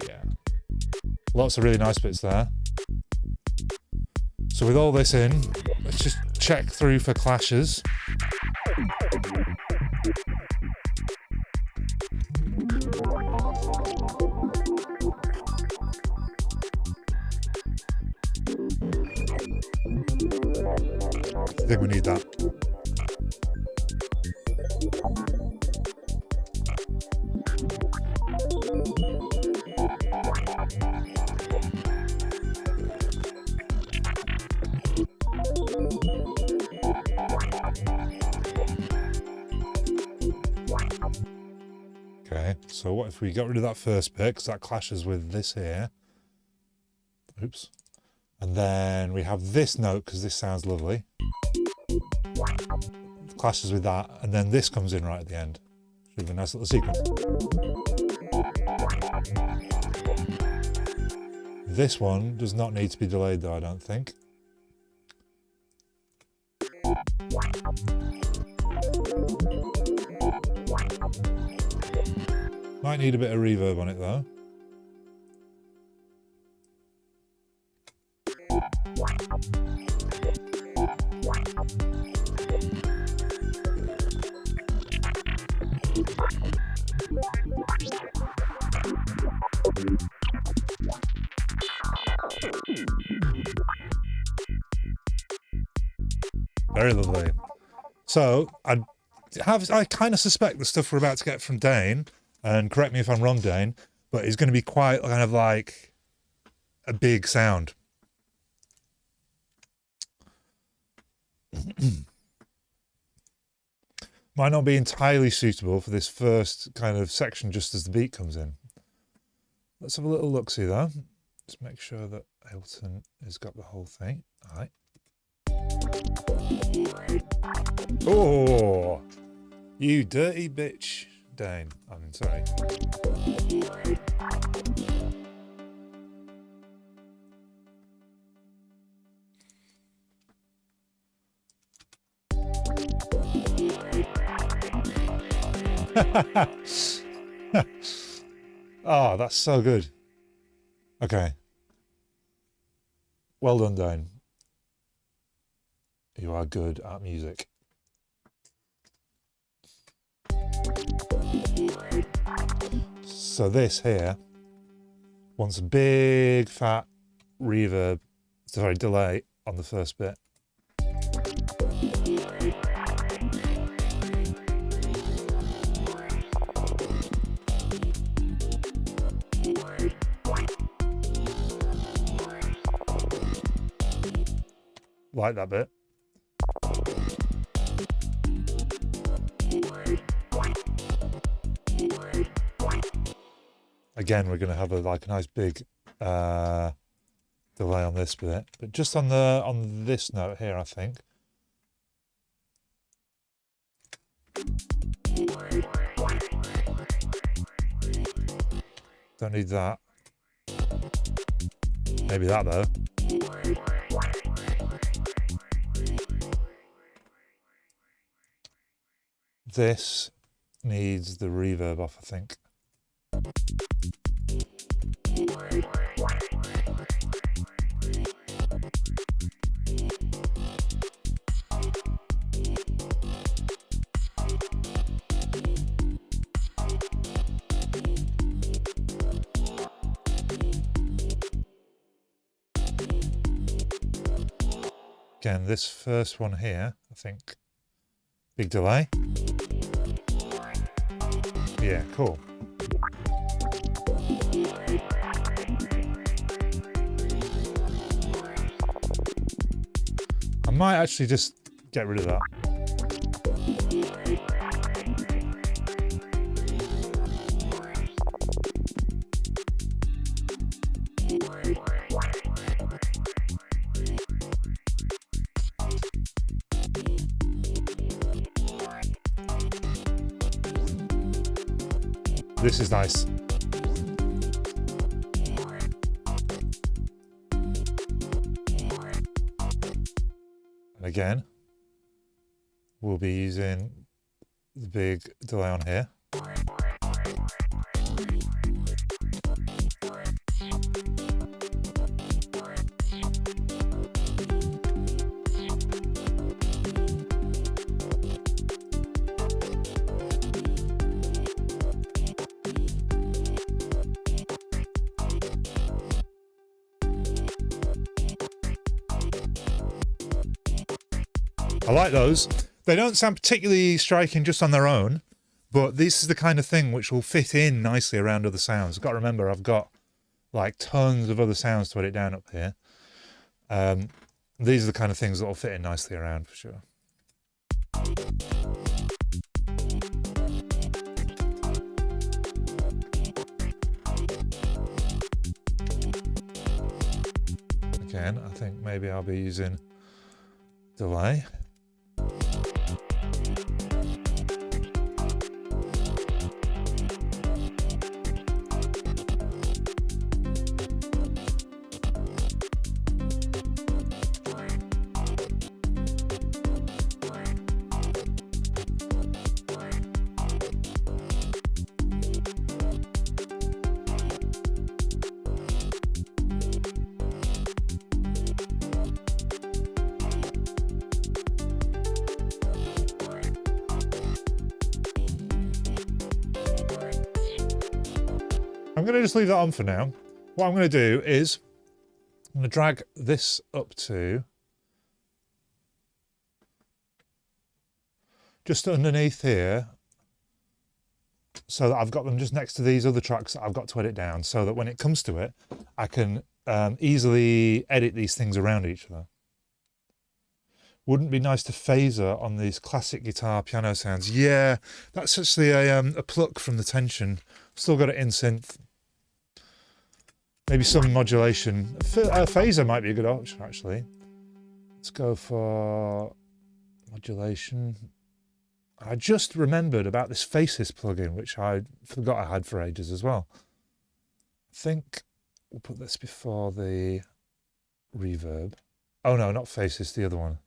Yeah. Lots of really nice bits there. So with all this in, let's just check through for clashes. I think we need that. So what if we got rid of that first bit, because that clashes with this here. Oops. And then we have this note, because this sounds lovely. Clashes with that, and then this comes in right at the end. Should be a nice little sequence. This one does not need to be delayed though, I don't think. Might need a bit of reverb on it though. Very lovely. So I kind of suspect the stuff we're about to get from Dane, and correct me if I'm wrong, Dane, but it's going to be quite kind of like a big sound. Might not be entirely suitable for this first kind of section just as the beat comes in. Let's have a little look-see though. Just make sure that Ableton has got the whole thing. All right. Oh, you dirty bitch, Dane. I'm sorry. Oh, that's so good. Okay. Well done, Dane. You are good at music. So this here wants a big fat reverb, sorry, delay on the first bit. Like that bit. Again, we're going to have a nice big delay on this bit, but just on this note here, I think. Don't need that. Maybe that though. This needs the reverb off, I think. Again, this first one here, I think, big delay. Yeah, cool. I might actually just get rid of that. This is nice. And again, we'll be using the big delay on here. I like those. They don't sound particularly striking just on their own, but this is the kind of thing which will fit in nicely around other sounds. I've got to remember, I've got like tons of other sounds to edit down up here. These are the kind of things that will fit in nicely around for sure. again. I think maybe I'll be using delay. I'm going to just leave that on for now. What I'm going to do is I'm going to drag this up to just underneath here, so that I've got them just next to these other tracks that I've got to edit down, so that when it comes to it, I can easily edit these things around each other. Wouldn't it be nice to phaser on these classic guitar piano sounds? Yeah, that's actually a pluck from the tension. Still got it in synth. Maybe some modulation. Phaser might be a good option, actually. Let's go for modulation. I just remembered about this Faces plugin, which I forgot I had for ages as well. I think we'll put this before the reverb. Oh no, not Faces, the other one.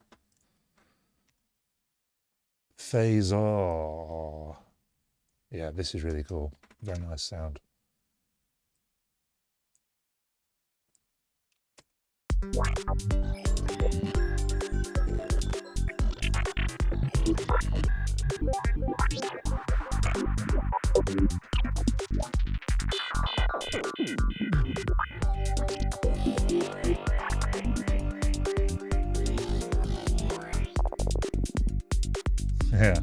Phaser. Yeah, this is really cool. Very nice sound. Yeah.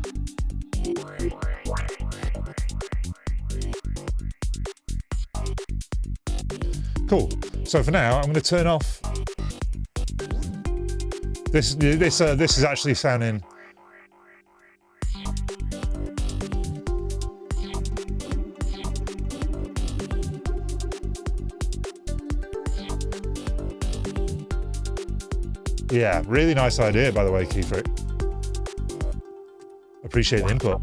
Cool. So for now, I'm going to turn off. This is actually sounding. Yeah, really nice idea, by the way, Keyfrick. Appreciate the input.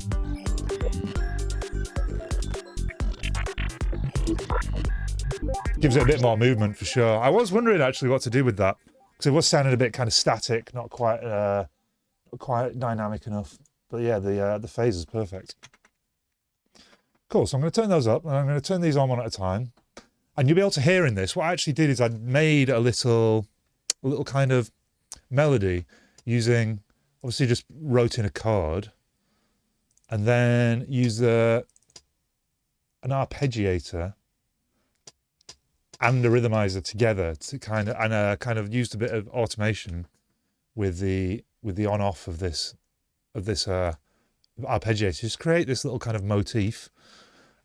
Gives it a bit more movement for sure. I was wondering actually what to do with that, because it was sounding a bit kind of static, not quite dynamic enough. But yeah, the phase is perfect. Cool. So I'm going to turn those up, and I'm going to turn these on one at a time, and you'll be able to hear in this. What I actually did is I made a little kind of melody using, obviously just wrote in a chord, and then use an arpeggiator and a rhythmizer together to kind of used a bit of automation with the on off of this arpeggiator. Just create this little kind of motif,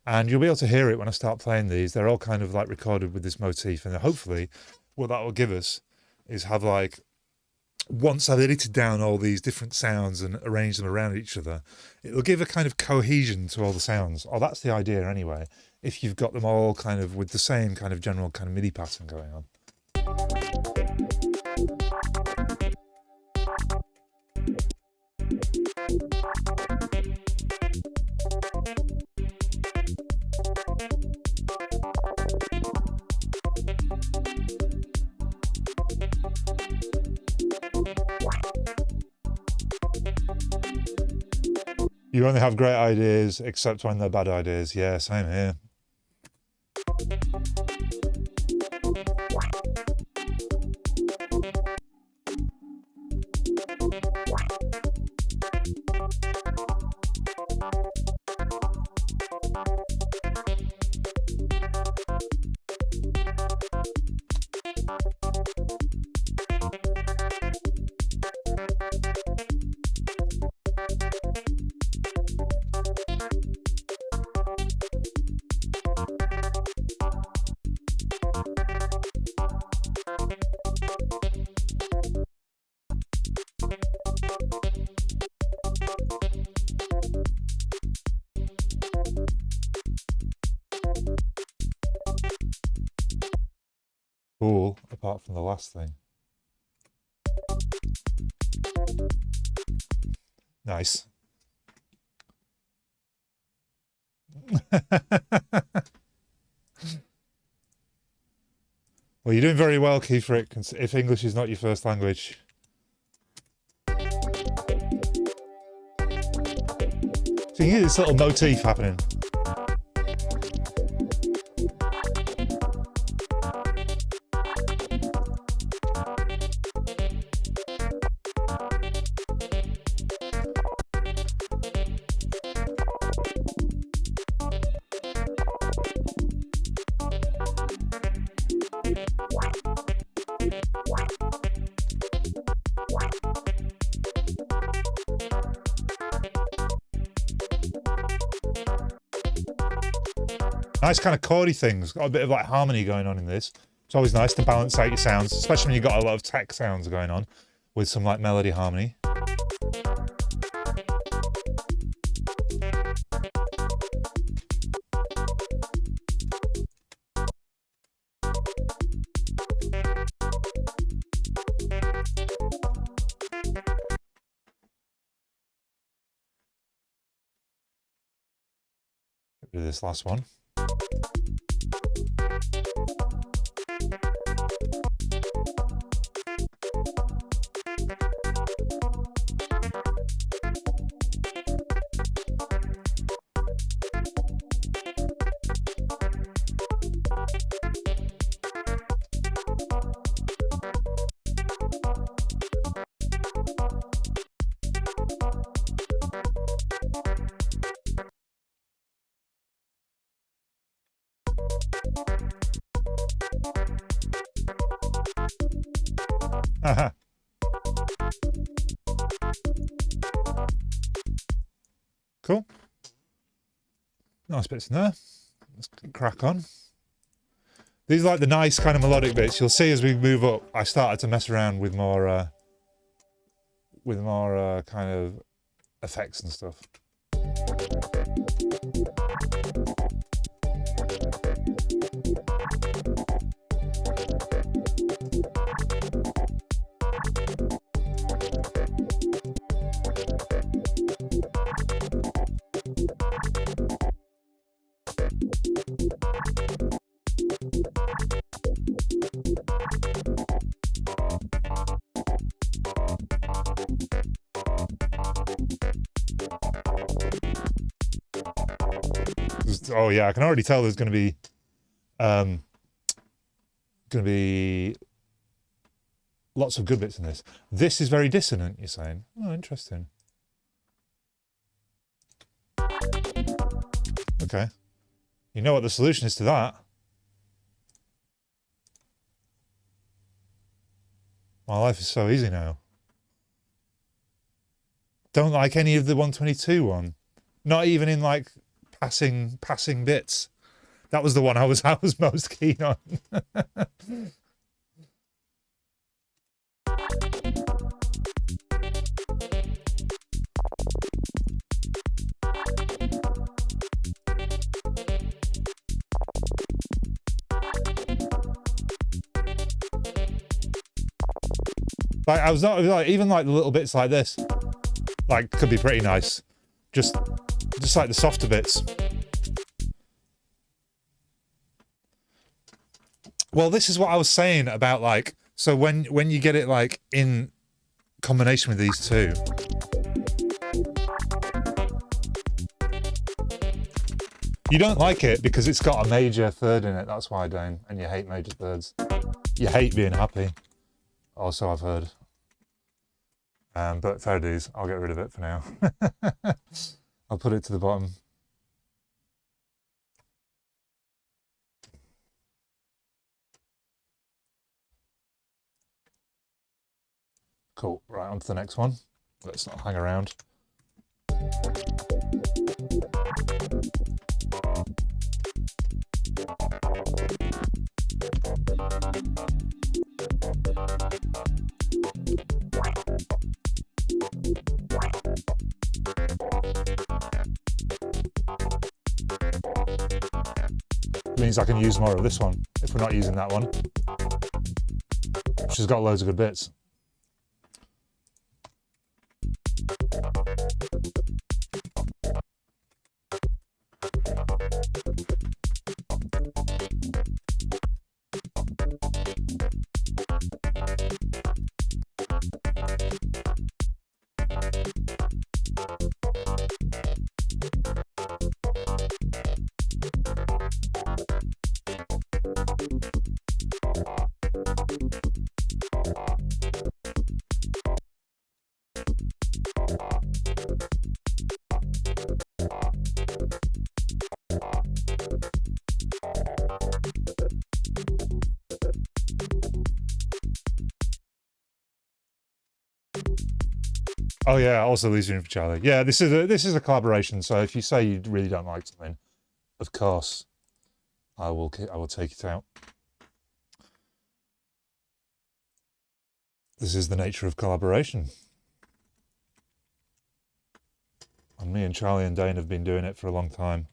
and you'll be able to hear it when I start playing these. They're all kind of like recorded with this motif, and hopefully what that will give us is have, like, once I've edited down all these different sounds and arranged them around each other, it'll give a kind of cohesion to all the sounds. Oh, that's the idea anyway, if you've got them all kind of with the same kind of general kind of MIDI pattern going on. You only have great ideas, except when they're bad ideas. Yeah, same here. cool, apart from the last thing. Nice. Well, you're doing very well, Keithrick, if English is not your first language. So you get this little motif happening. Nice kind of chordy things. Got a bit of like harmony going on in this. It's always nice to balance out your sounds, especially when you've got a lot of tech sounds going on with some like melody harmony. Get rid of this last one. Cool. Nice bits in there. Let's crack on. These are like the nice kind of melodic bits. You'll see as we move up, I started to mess around with more kind of effects and stuff. Oh yeah, I can already tell there's going to be lots of good bits in this. This is very dissonant, you're saying? Oh, interesting. Okay. You know what the solution is to that? My life is so easy now. Don't like any of the 122 one. Not even in like passing bits. That was the one I was most keen on. Like I was not like even like the little bits like this, like could be pretty nice. Just like the softer bits. Well, this is what I was saying about like, so when you get it like in combination with these two, you don't like it because it's got a major third in it. That's why, Dane, and you hate major thirds. You hate being happy. Also, I've heard. But fair dues, I'll get rid of it for now. I'll put it to the bottom. Cool, right, on to the next one. Let's not hang around. Means I can use more of this one if we're not using that one. She's got loads of good bits. Oh yeah, also leaves room for Charlie. Yeah, this is a collaboration. So if you say you really don't like something, of course, I will take it out. This is the nature of collaboration. And me and Charlie and Dane have been doing it for a long time,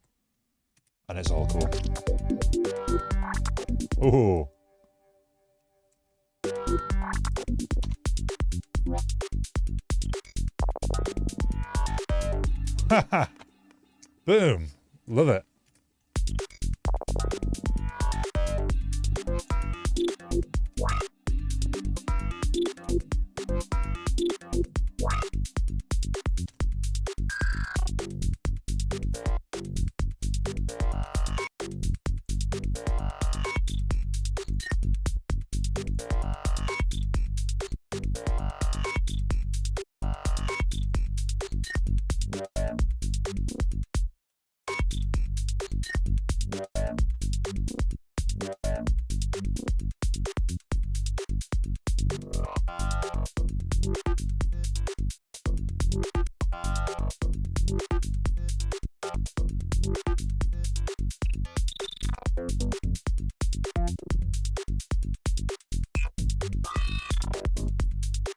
and it's all cool. Ooh. Haha. Boom. Love it.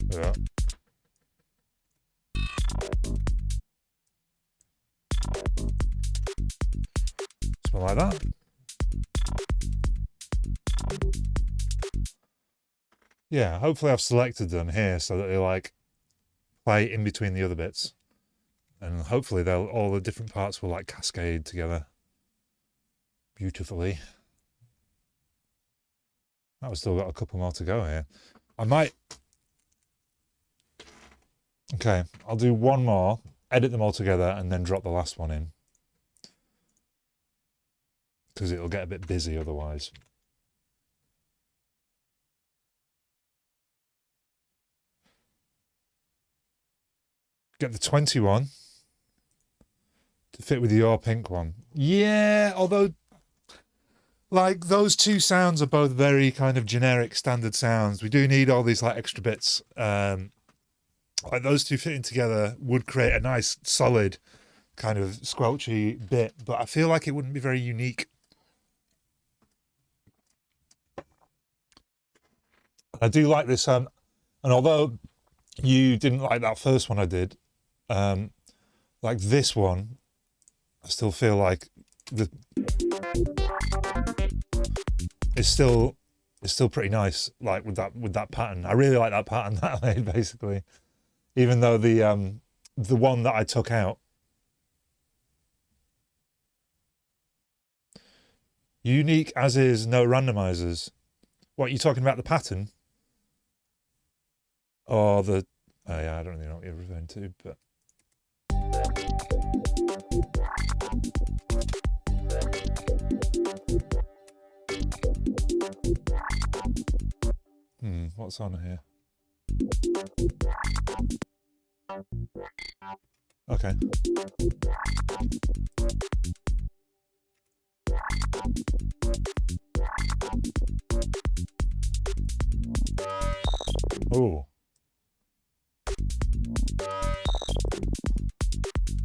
Yeah. Something like that. Yeah, hopefully I've selected them here so that they like play in between the other bits. And hopefully all the different parts will like cascade together beautifully. I've still got a couple more to go here. I might... Okay, I'll do one more, edit them all together, and then drop the last one in. Because it'll get a bit busy otherwise. Get the 21 to fit with your pink one. Yeah, although like those two sounds are both very kind of generic standard sounds. We do need all these like extra bits. Like those two fitting together would create a nice solid kind of squelchy bit, but I feel like it wouldn't be very unique. I do like this, and although you didn't like that first one I did, like this one, I still feel like it's still pretty nice. Like with that pattern, I really like that pattern that I made basically. Even though the one that I took out, unique as is, no randomizers. What, you talking about the pattern? Or the... Oh yeah, I don't really know what you're referring to, but... What's on here? Okay. Oh.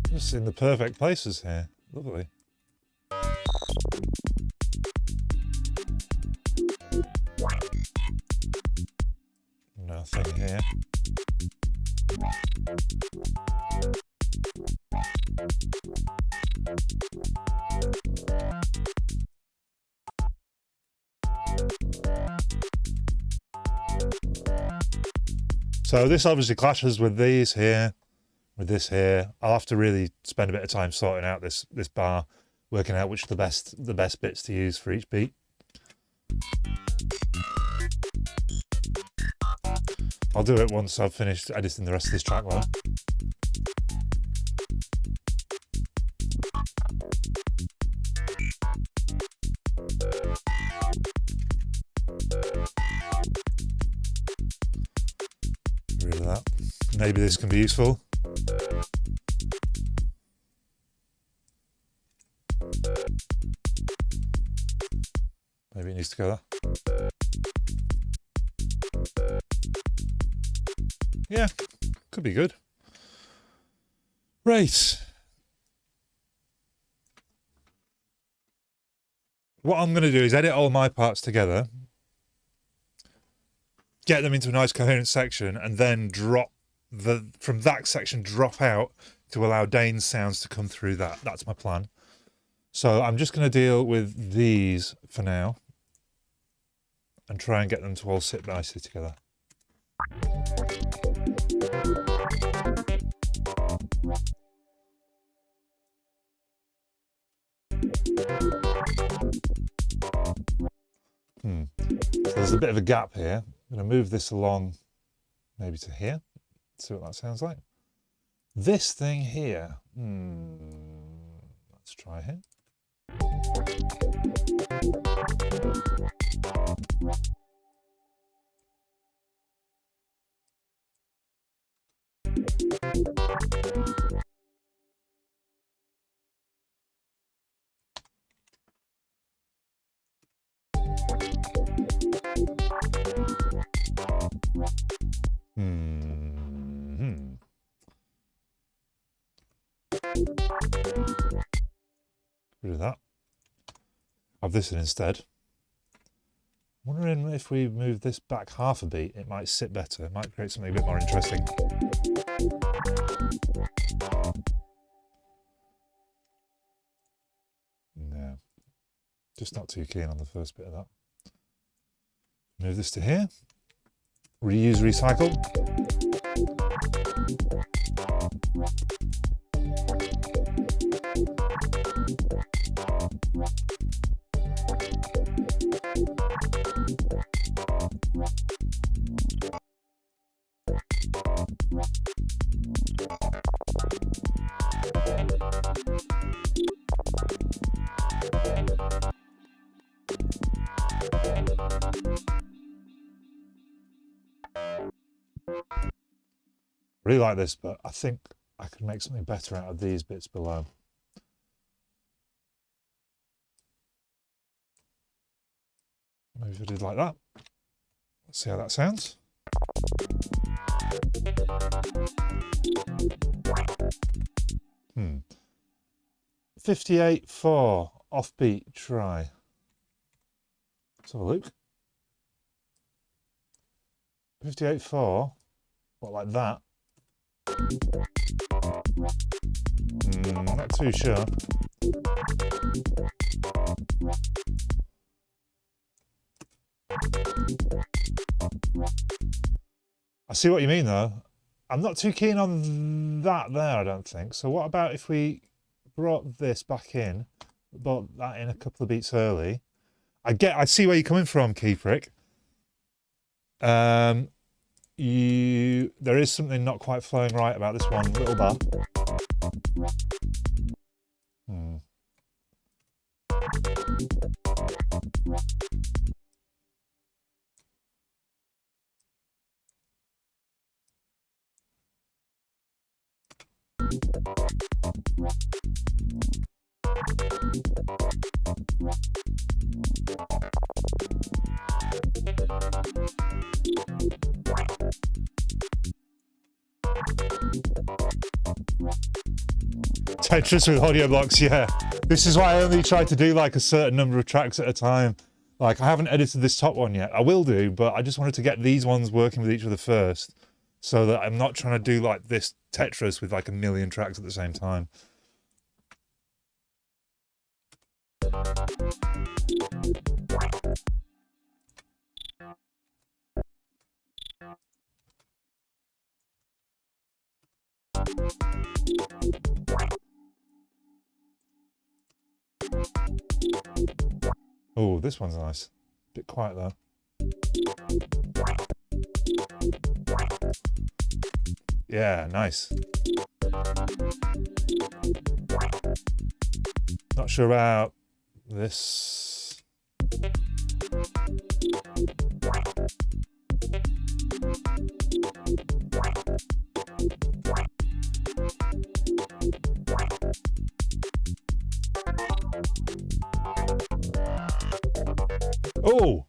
Just in the perfect places here. Lovely. Nothing here. So this obviously clashes with these here, with this here. I'll have to really spend a bit of time sorting out this bar, working out which are the best bits to use for each beat. I'll do it once I've finished editing the rest of this track though. Get rid of that. Maybe this can be useful. Maybe it needs to go there. Yeah, could be good. Right. What I'm going to do is edit all my parts together, get them into a nice coherent section, and then from that section drop out to allow Dane's sounds to come through that. That's my plan. So I'm just going to deal with these for now and try and get them to all sit nicely together. So there's a bit of a gap here. I'm going to move this along maybe to here. See what that sounds like. This thing here. Let's try here. Rid of that. Have this in instead. I'm wondering if we move this back half a beat, it might sit better. It might create something a bit more interesting. No, just not too keen on the first bit of that. Move this to here. Reuse, recycle. Really like this, but I think I could make something better out of these bits below. Maybe if I did like that. Let's see how that sounds. Hmm. 58.4 offbeat try. Let's have a look. 58.4. What, like that? Not too sure. I see what you mean though. I'm not too keen on that there, I don't think. So what about if we brought this back in, brought that in a couple of beats early? I see where you're coming from, Keyprick. There is something not quite flowing right about this one little bar. Tetris with audio blocks, yeah. This is why I only try to do like a certain number of tracks at a time. Like I haven't edited this top one yet. I will do, but I just wanted to get these ones working with each other first, so that I'm not trying to do like this Tetris with like a million tracks at the same time. Oh, this one's nice. Bit quiet though. Yeah, nice. Not sure about this. Oh,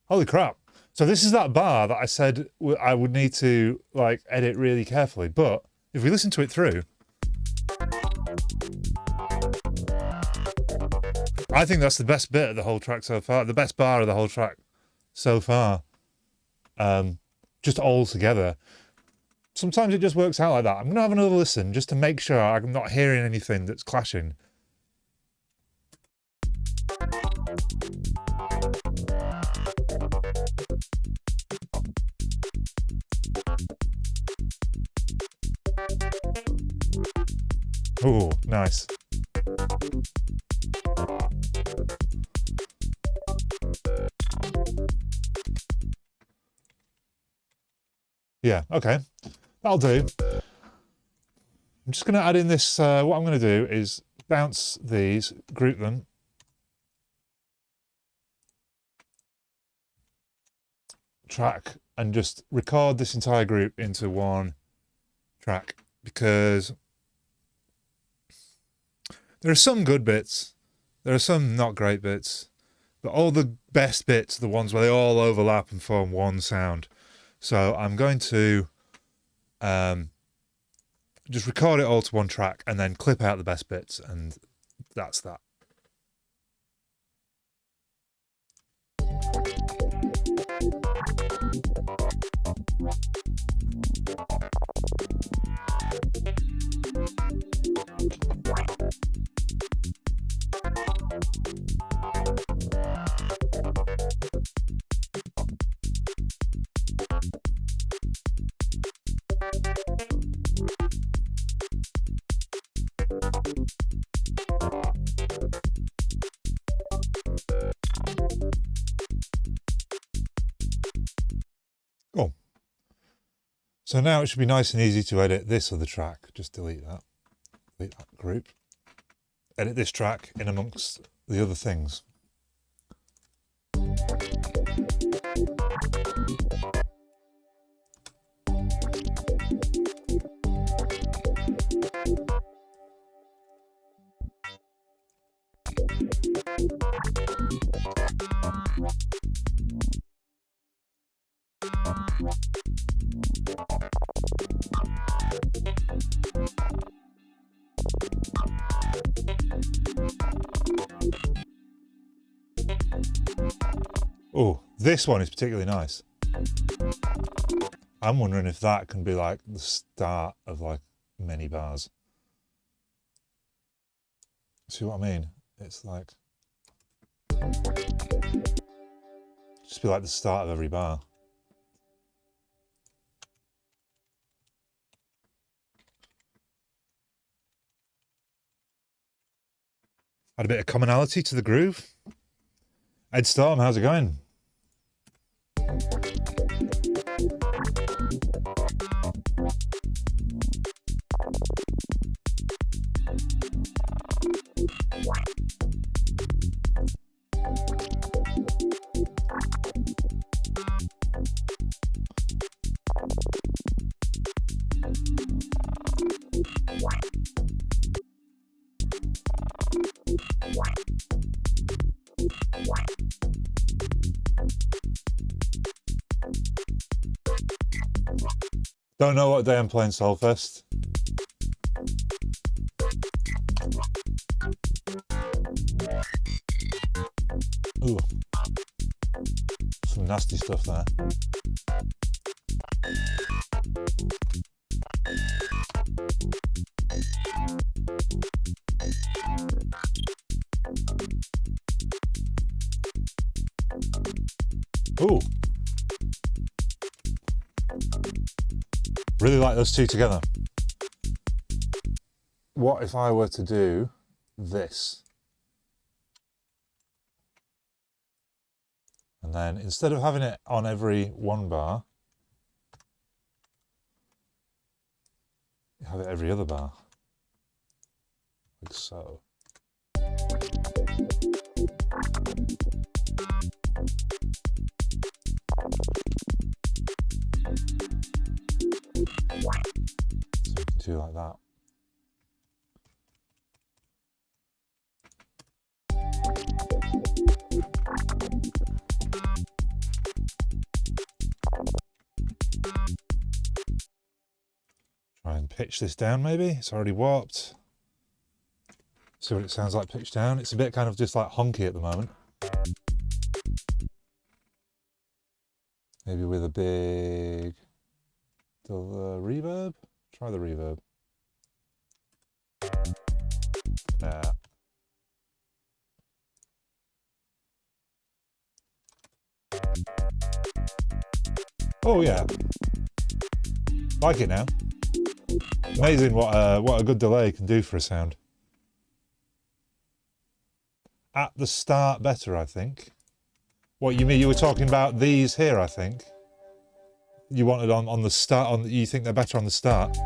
holy crap. So this is that bar that I said I would need to like edit really carefully. But if we listen to it through, I think that's the best bit of the whole track so far. The best bar of the whole track so far. Just all together. Sometimes it just works out like that. I'm going to have another listen just to make sure I'm not hearing anything that's clashing. Oh, nice. Yeah, okay. That'll do. I'm just going to add in this, what I'm going to do is bounce these, group them. Track, and just record this entire group into one track, because there are some good bits, there are some not great bits, but all the best bits are the ones where they all overlap and form one sound. So I'm going to just record it all to one track and then clip out the best bits, and that's that. Cool. So now it should be nice and easy to edit this other track. Just delete that group. Edit this track in amongst the other things. Oh, this one is particularly nice. I'm wondering if that can be like the start of like many bars. See what I mean? It's like just be like the start of every bar. Add a bit of commonality to the groove. Ed Storm, how's it going? Don't know what day I'm playing Soulfest. Ooh, some nasty stuff there. Ooh. Really like those two together. what if I were to do this? And then instead of having it on every one bar, you have it every other bar, like so. So you can do like that. Try and pitch this down maybe. It's already warped. See what it sounds like pitched down. It's a bit kind of just like honky at the moment. Maybe with a big reverb. Try the reverb. Nah. Oh yeah. Like it now. Amazing what a good delay can do for a sound. At the start better, I think. What you mean? You were talking about these here, I think. You wanted on the start. You think they're better on the start?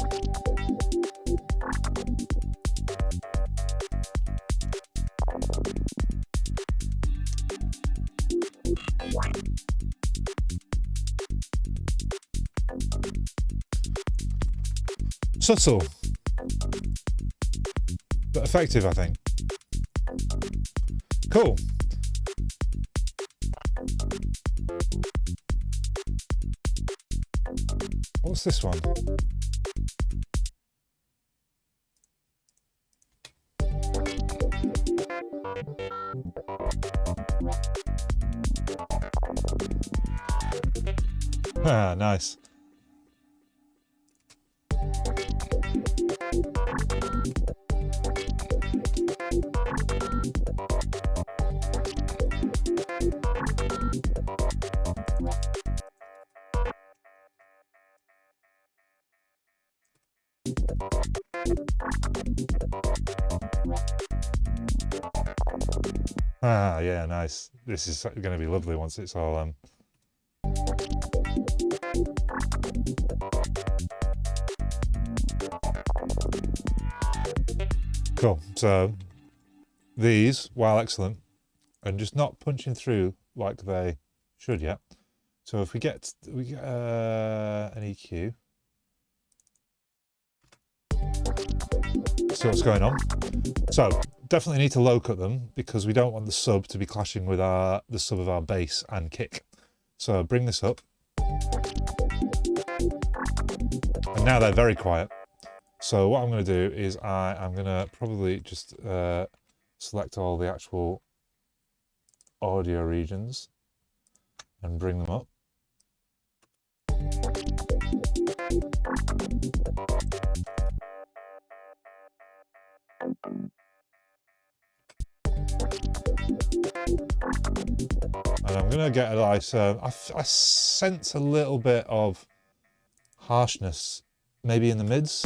Subtle, but effective, I think. Cool. What's this one? Ah, nice. Ah, yeah, nice. This is going to be lovely once it's all cool. So these, while excellent, and just not punching through like they should yet. So if we get an EQ, see what's going on. So definitely need to low cut them because we don't want the sub to be clashing with the sub of our bass and kick. So bring this up, and now they're very quiet. So what I'm going to do is I'm going to probably just select all the actual audio regions and bring them up. And I'm going to get a nice, I sense a little bit of harshness, maybe in the mids.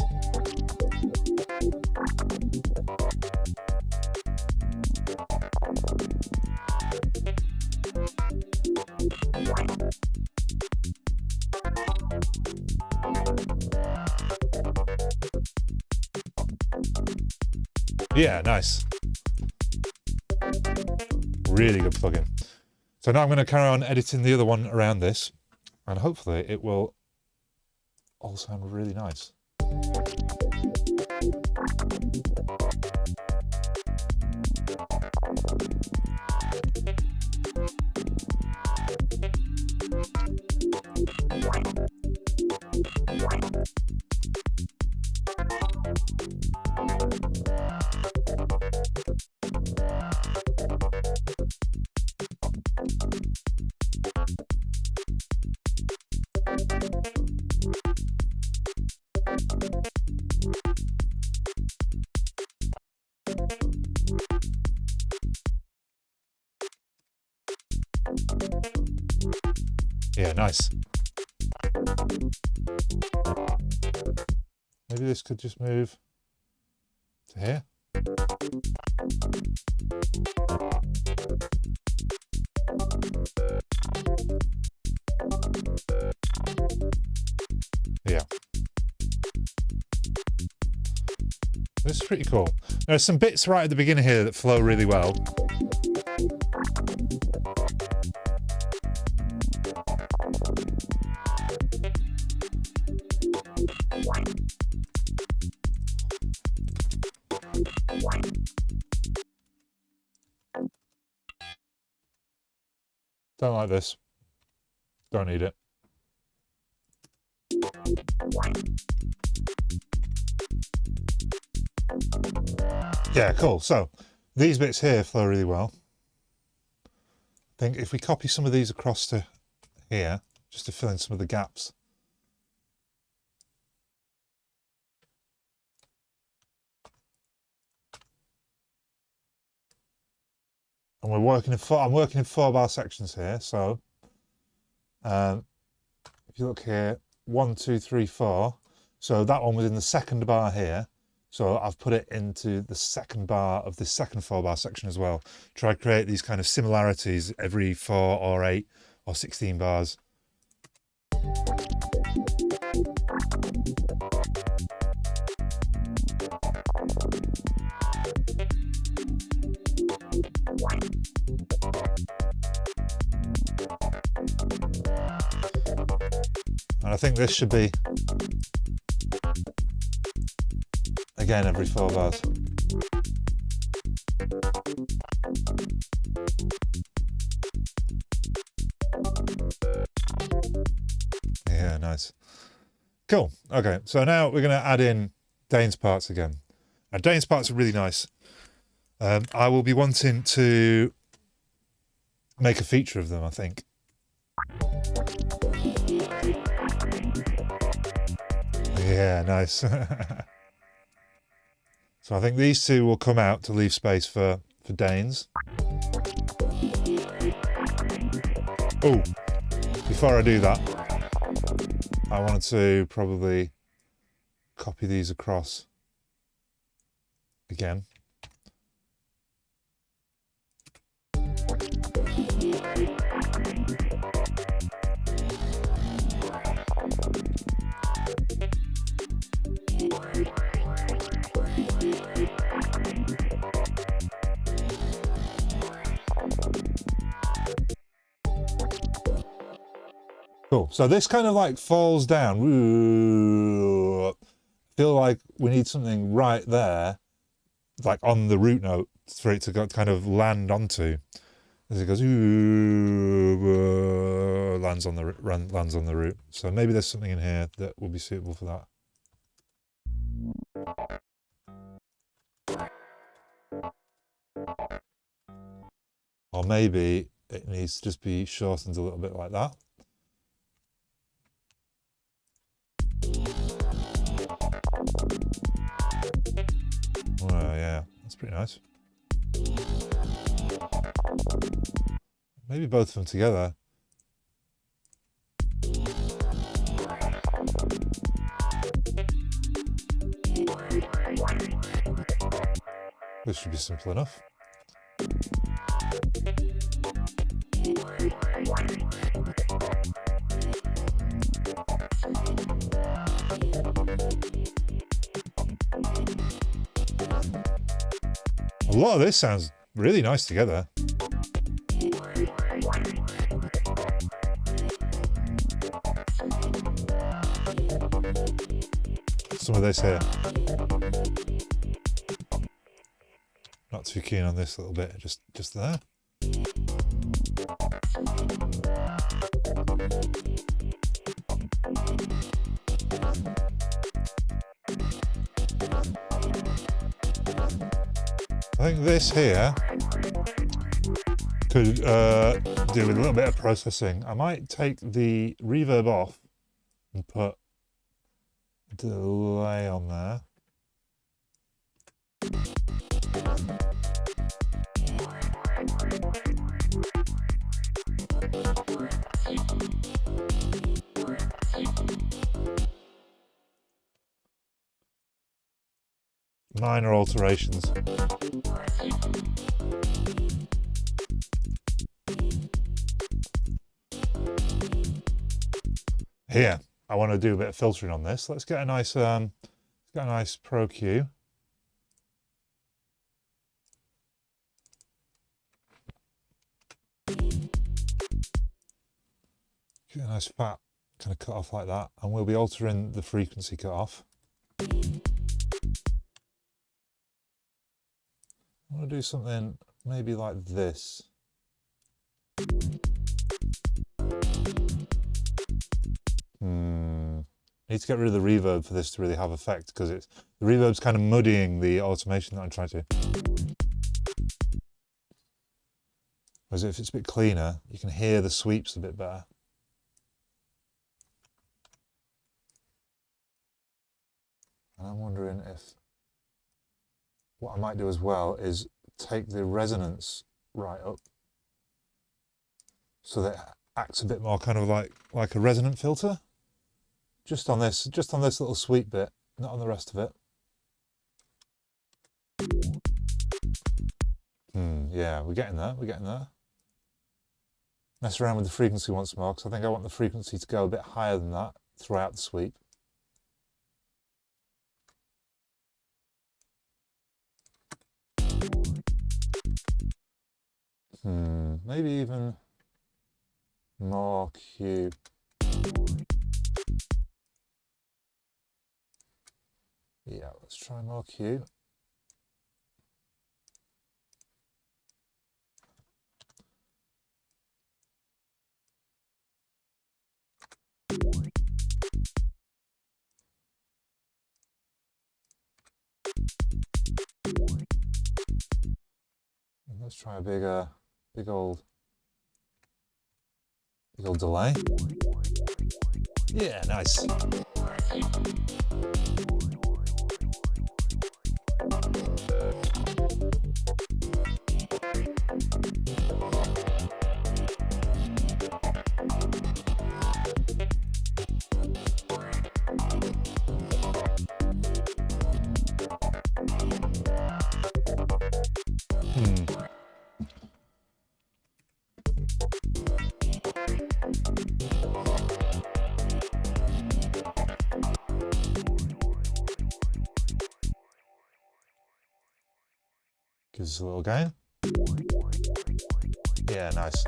Yeah, nice. Really good plugin. So now I'm going to carry on editing the other one around this, and hopefully it will all sound really nice. Yeah, nice. Maybe this could just move to here. Yeah. This is pretty cool. There's some bits right at the beginning here that flow really well. Don't like this. Don't need it. Yeah, cool. So these bits here flow really well. I think if we copy some of these across to here, just to fill in some of the gaps. And I'm working in 4-bar sections here. So if you look here, 1, 2, 3, 4. So that one was in the second bar here. So I've put it into the second bar of this second 4-bar section as well. Try to create these kind of similarities every 4 or 8 or 16 bars. And I think this should be, again, every 4 bars. Yeah, nice. Cool. Okay, so now we're going to add in Dane's parts again. Now, Dane's parts are really nice. I will be wanting to make a feature of them, I think. Yeah, nice. So I think these two will come out to leave space for Dane's. Oh, before I do that, I wanted to probably copy these across again. Cool. So this kind of like falls down. I feel like we need something right there, like on the root note, for it to go, kind of land onto. As it goes, lands on the root. So maybe there's something in here that will be suitable for that. Or maybe it needs to just be shortened a little bit like that. Oh yeah, that's pretty nice. Maybe both of them together. This should be simple enough. A lot of this sounds really nice together. Some of this here. Not too keen on this little bit, just there. I think this here could do with a little bit of processing. I might take the reverb off and put delay on there. minor alterations. Here, I want to do a bit of filtering on this. Let's get a nice Pro Q. Get a nice fat kind of cut off like that, and we'll be altering the frequency cut off. I want to do something maybe like this. Need to get rid of the reverb for this to really have effect, because the reverb's kind of muddying the automation that I'm trying to. Whereas if it's a bit cleaner, you can hear the sweeps a bit better. And I'm wondering if what I might do as well is take the resonance right up so that it acts a bit more kind of like a resonant filter. Just on this little sweep bit, not on the rest of it. Yeah, we're getting there, Mess around with the frequency once more, because I think I want the frequency to go a bit higher than that throughout the sweep. Maybe even more Q. Yeah, let's try more Q. And let's try a big old delay. Yeah, nice. Gives us a little gain. Yeah, nice.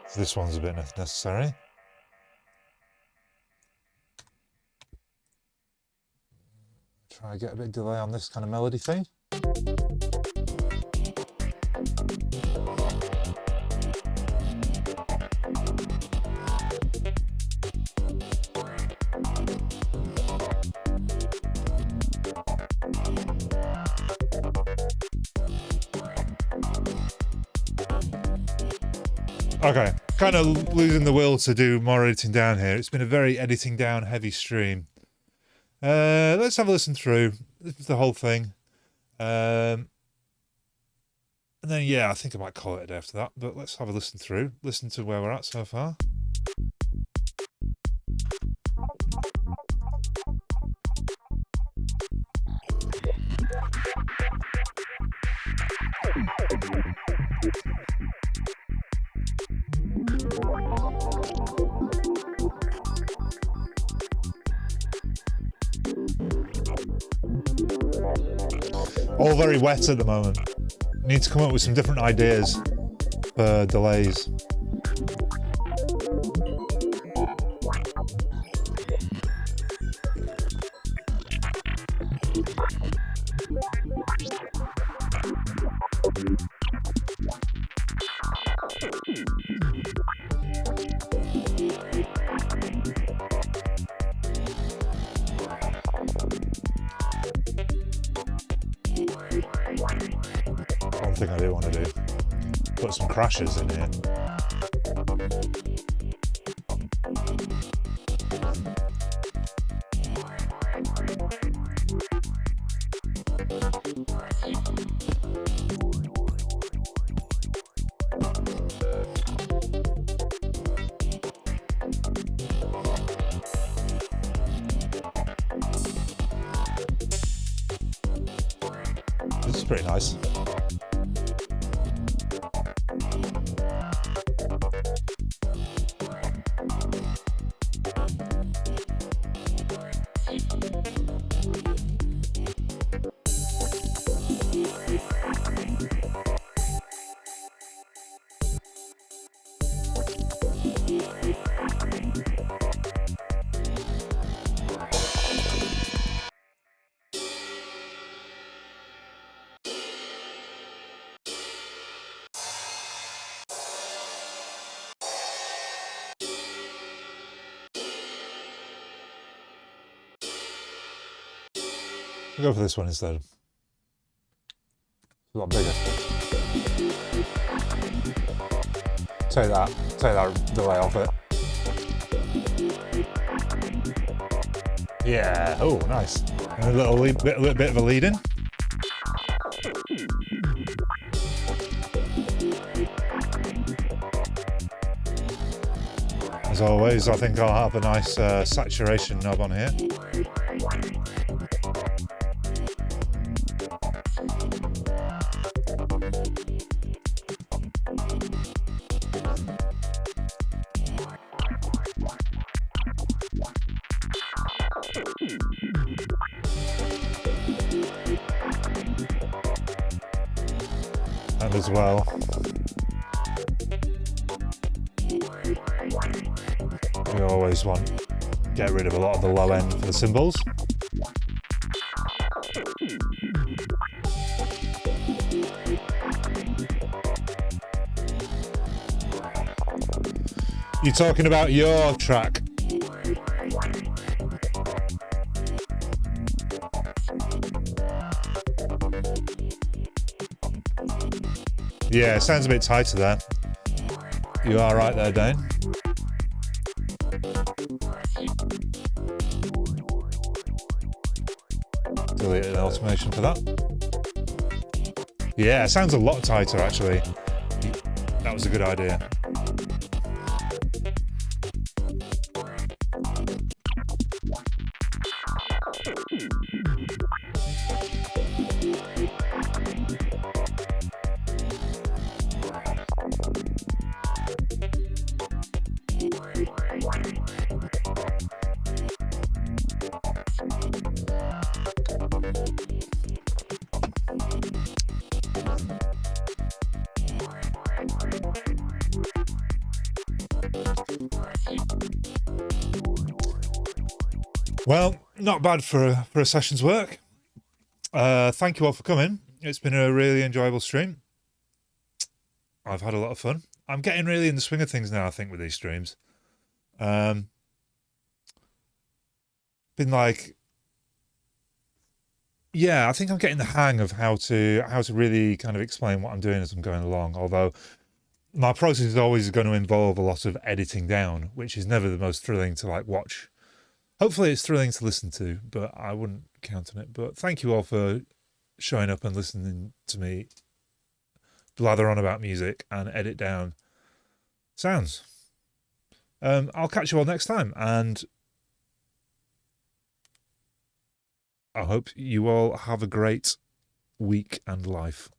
So this one's a bit necessary. Try and get a bit of delay on this kind of melody thing. Okay, kind of losing the will to do more editing down here. It's been a very editing down heavy stream. Let's have a listen through the whole thing. And then, yeah, I think I might call it a day after that, but let's have a listen through, listen to where we're at so far. All very wet at the moment. Need to come up with some different ideas for delays. One thing I do want to do, put some crashes in here. This is pretty nice. We'll go for this one instead. It's a lot bigger. Take that delay off it. Yeah, oh, nice. And a little bit of a lead in. As always, I think I'll have a nice saturation knob on here. And as well, we always want to get rid of a lot of the low end for the cymbals. You're talking about your track. Yeah, it sounds a bit tighter there. You are right there, Dane. Delete an automation for that. Yeah, it sounds a lot tighter actually. That was a good idea. Well, not bad for a session's work. Thank you all for coming. It's been a really enjoyable stream. I've had a lot of fun. I'm getting really in the swing of things now, I think, with these streams. Been like, yeah, I think I'm getting the hang of how to really kind of explain what I'm doing as I'm going along. Although my process is always going to involve a lot of editing down, which is never the most thrilling to like watch. Hopefully it's thrilling to listen to, but I wouldn't count on it. But thank you all for showing up and listening to me blather on about music and edit down sounds. I'll catch you all next time, and I hope you all have a great week and life.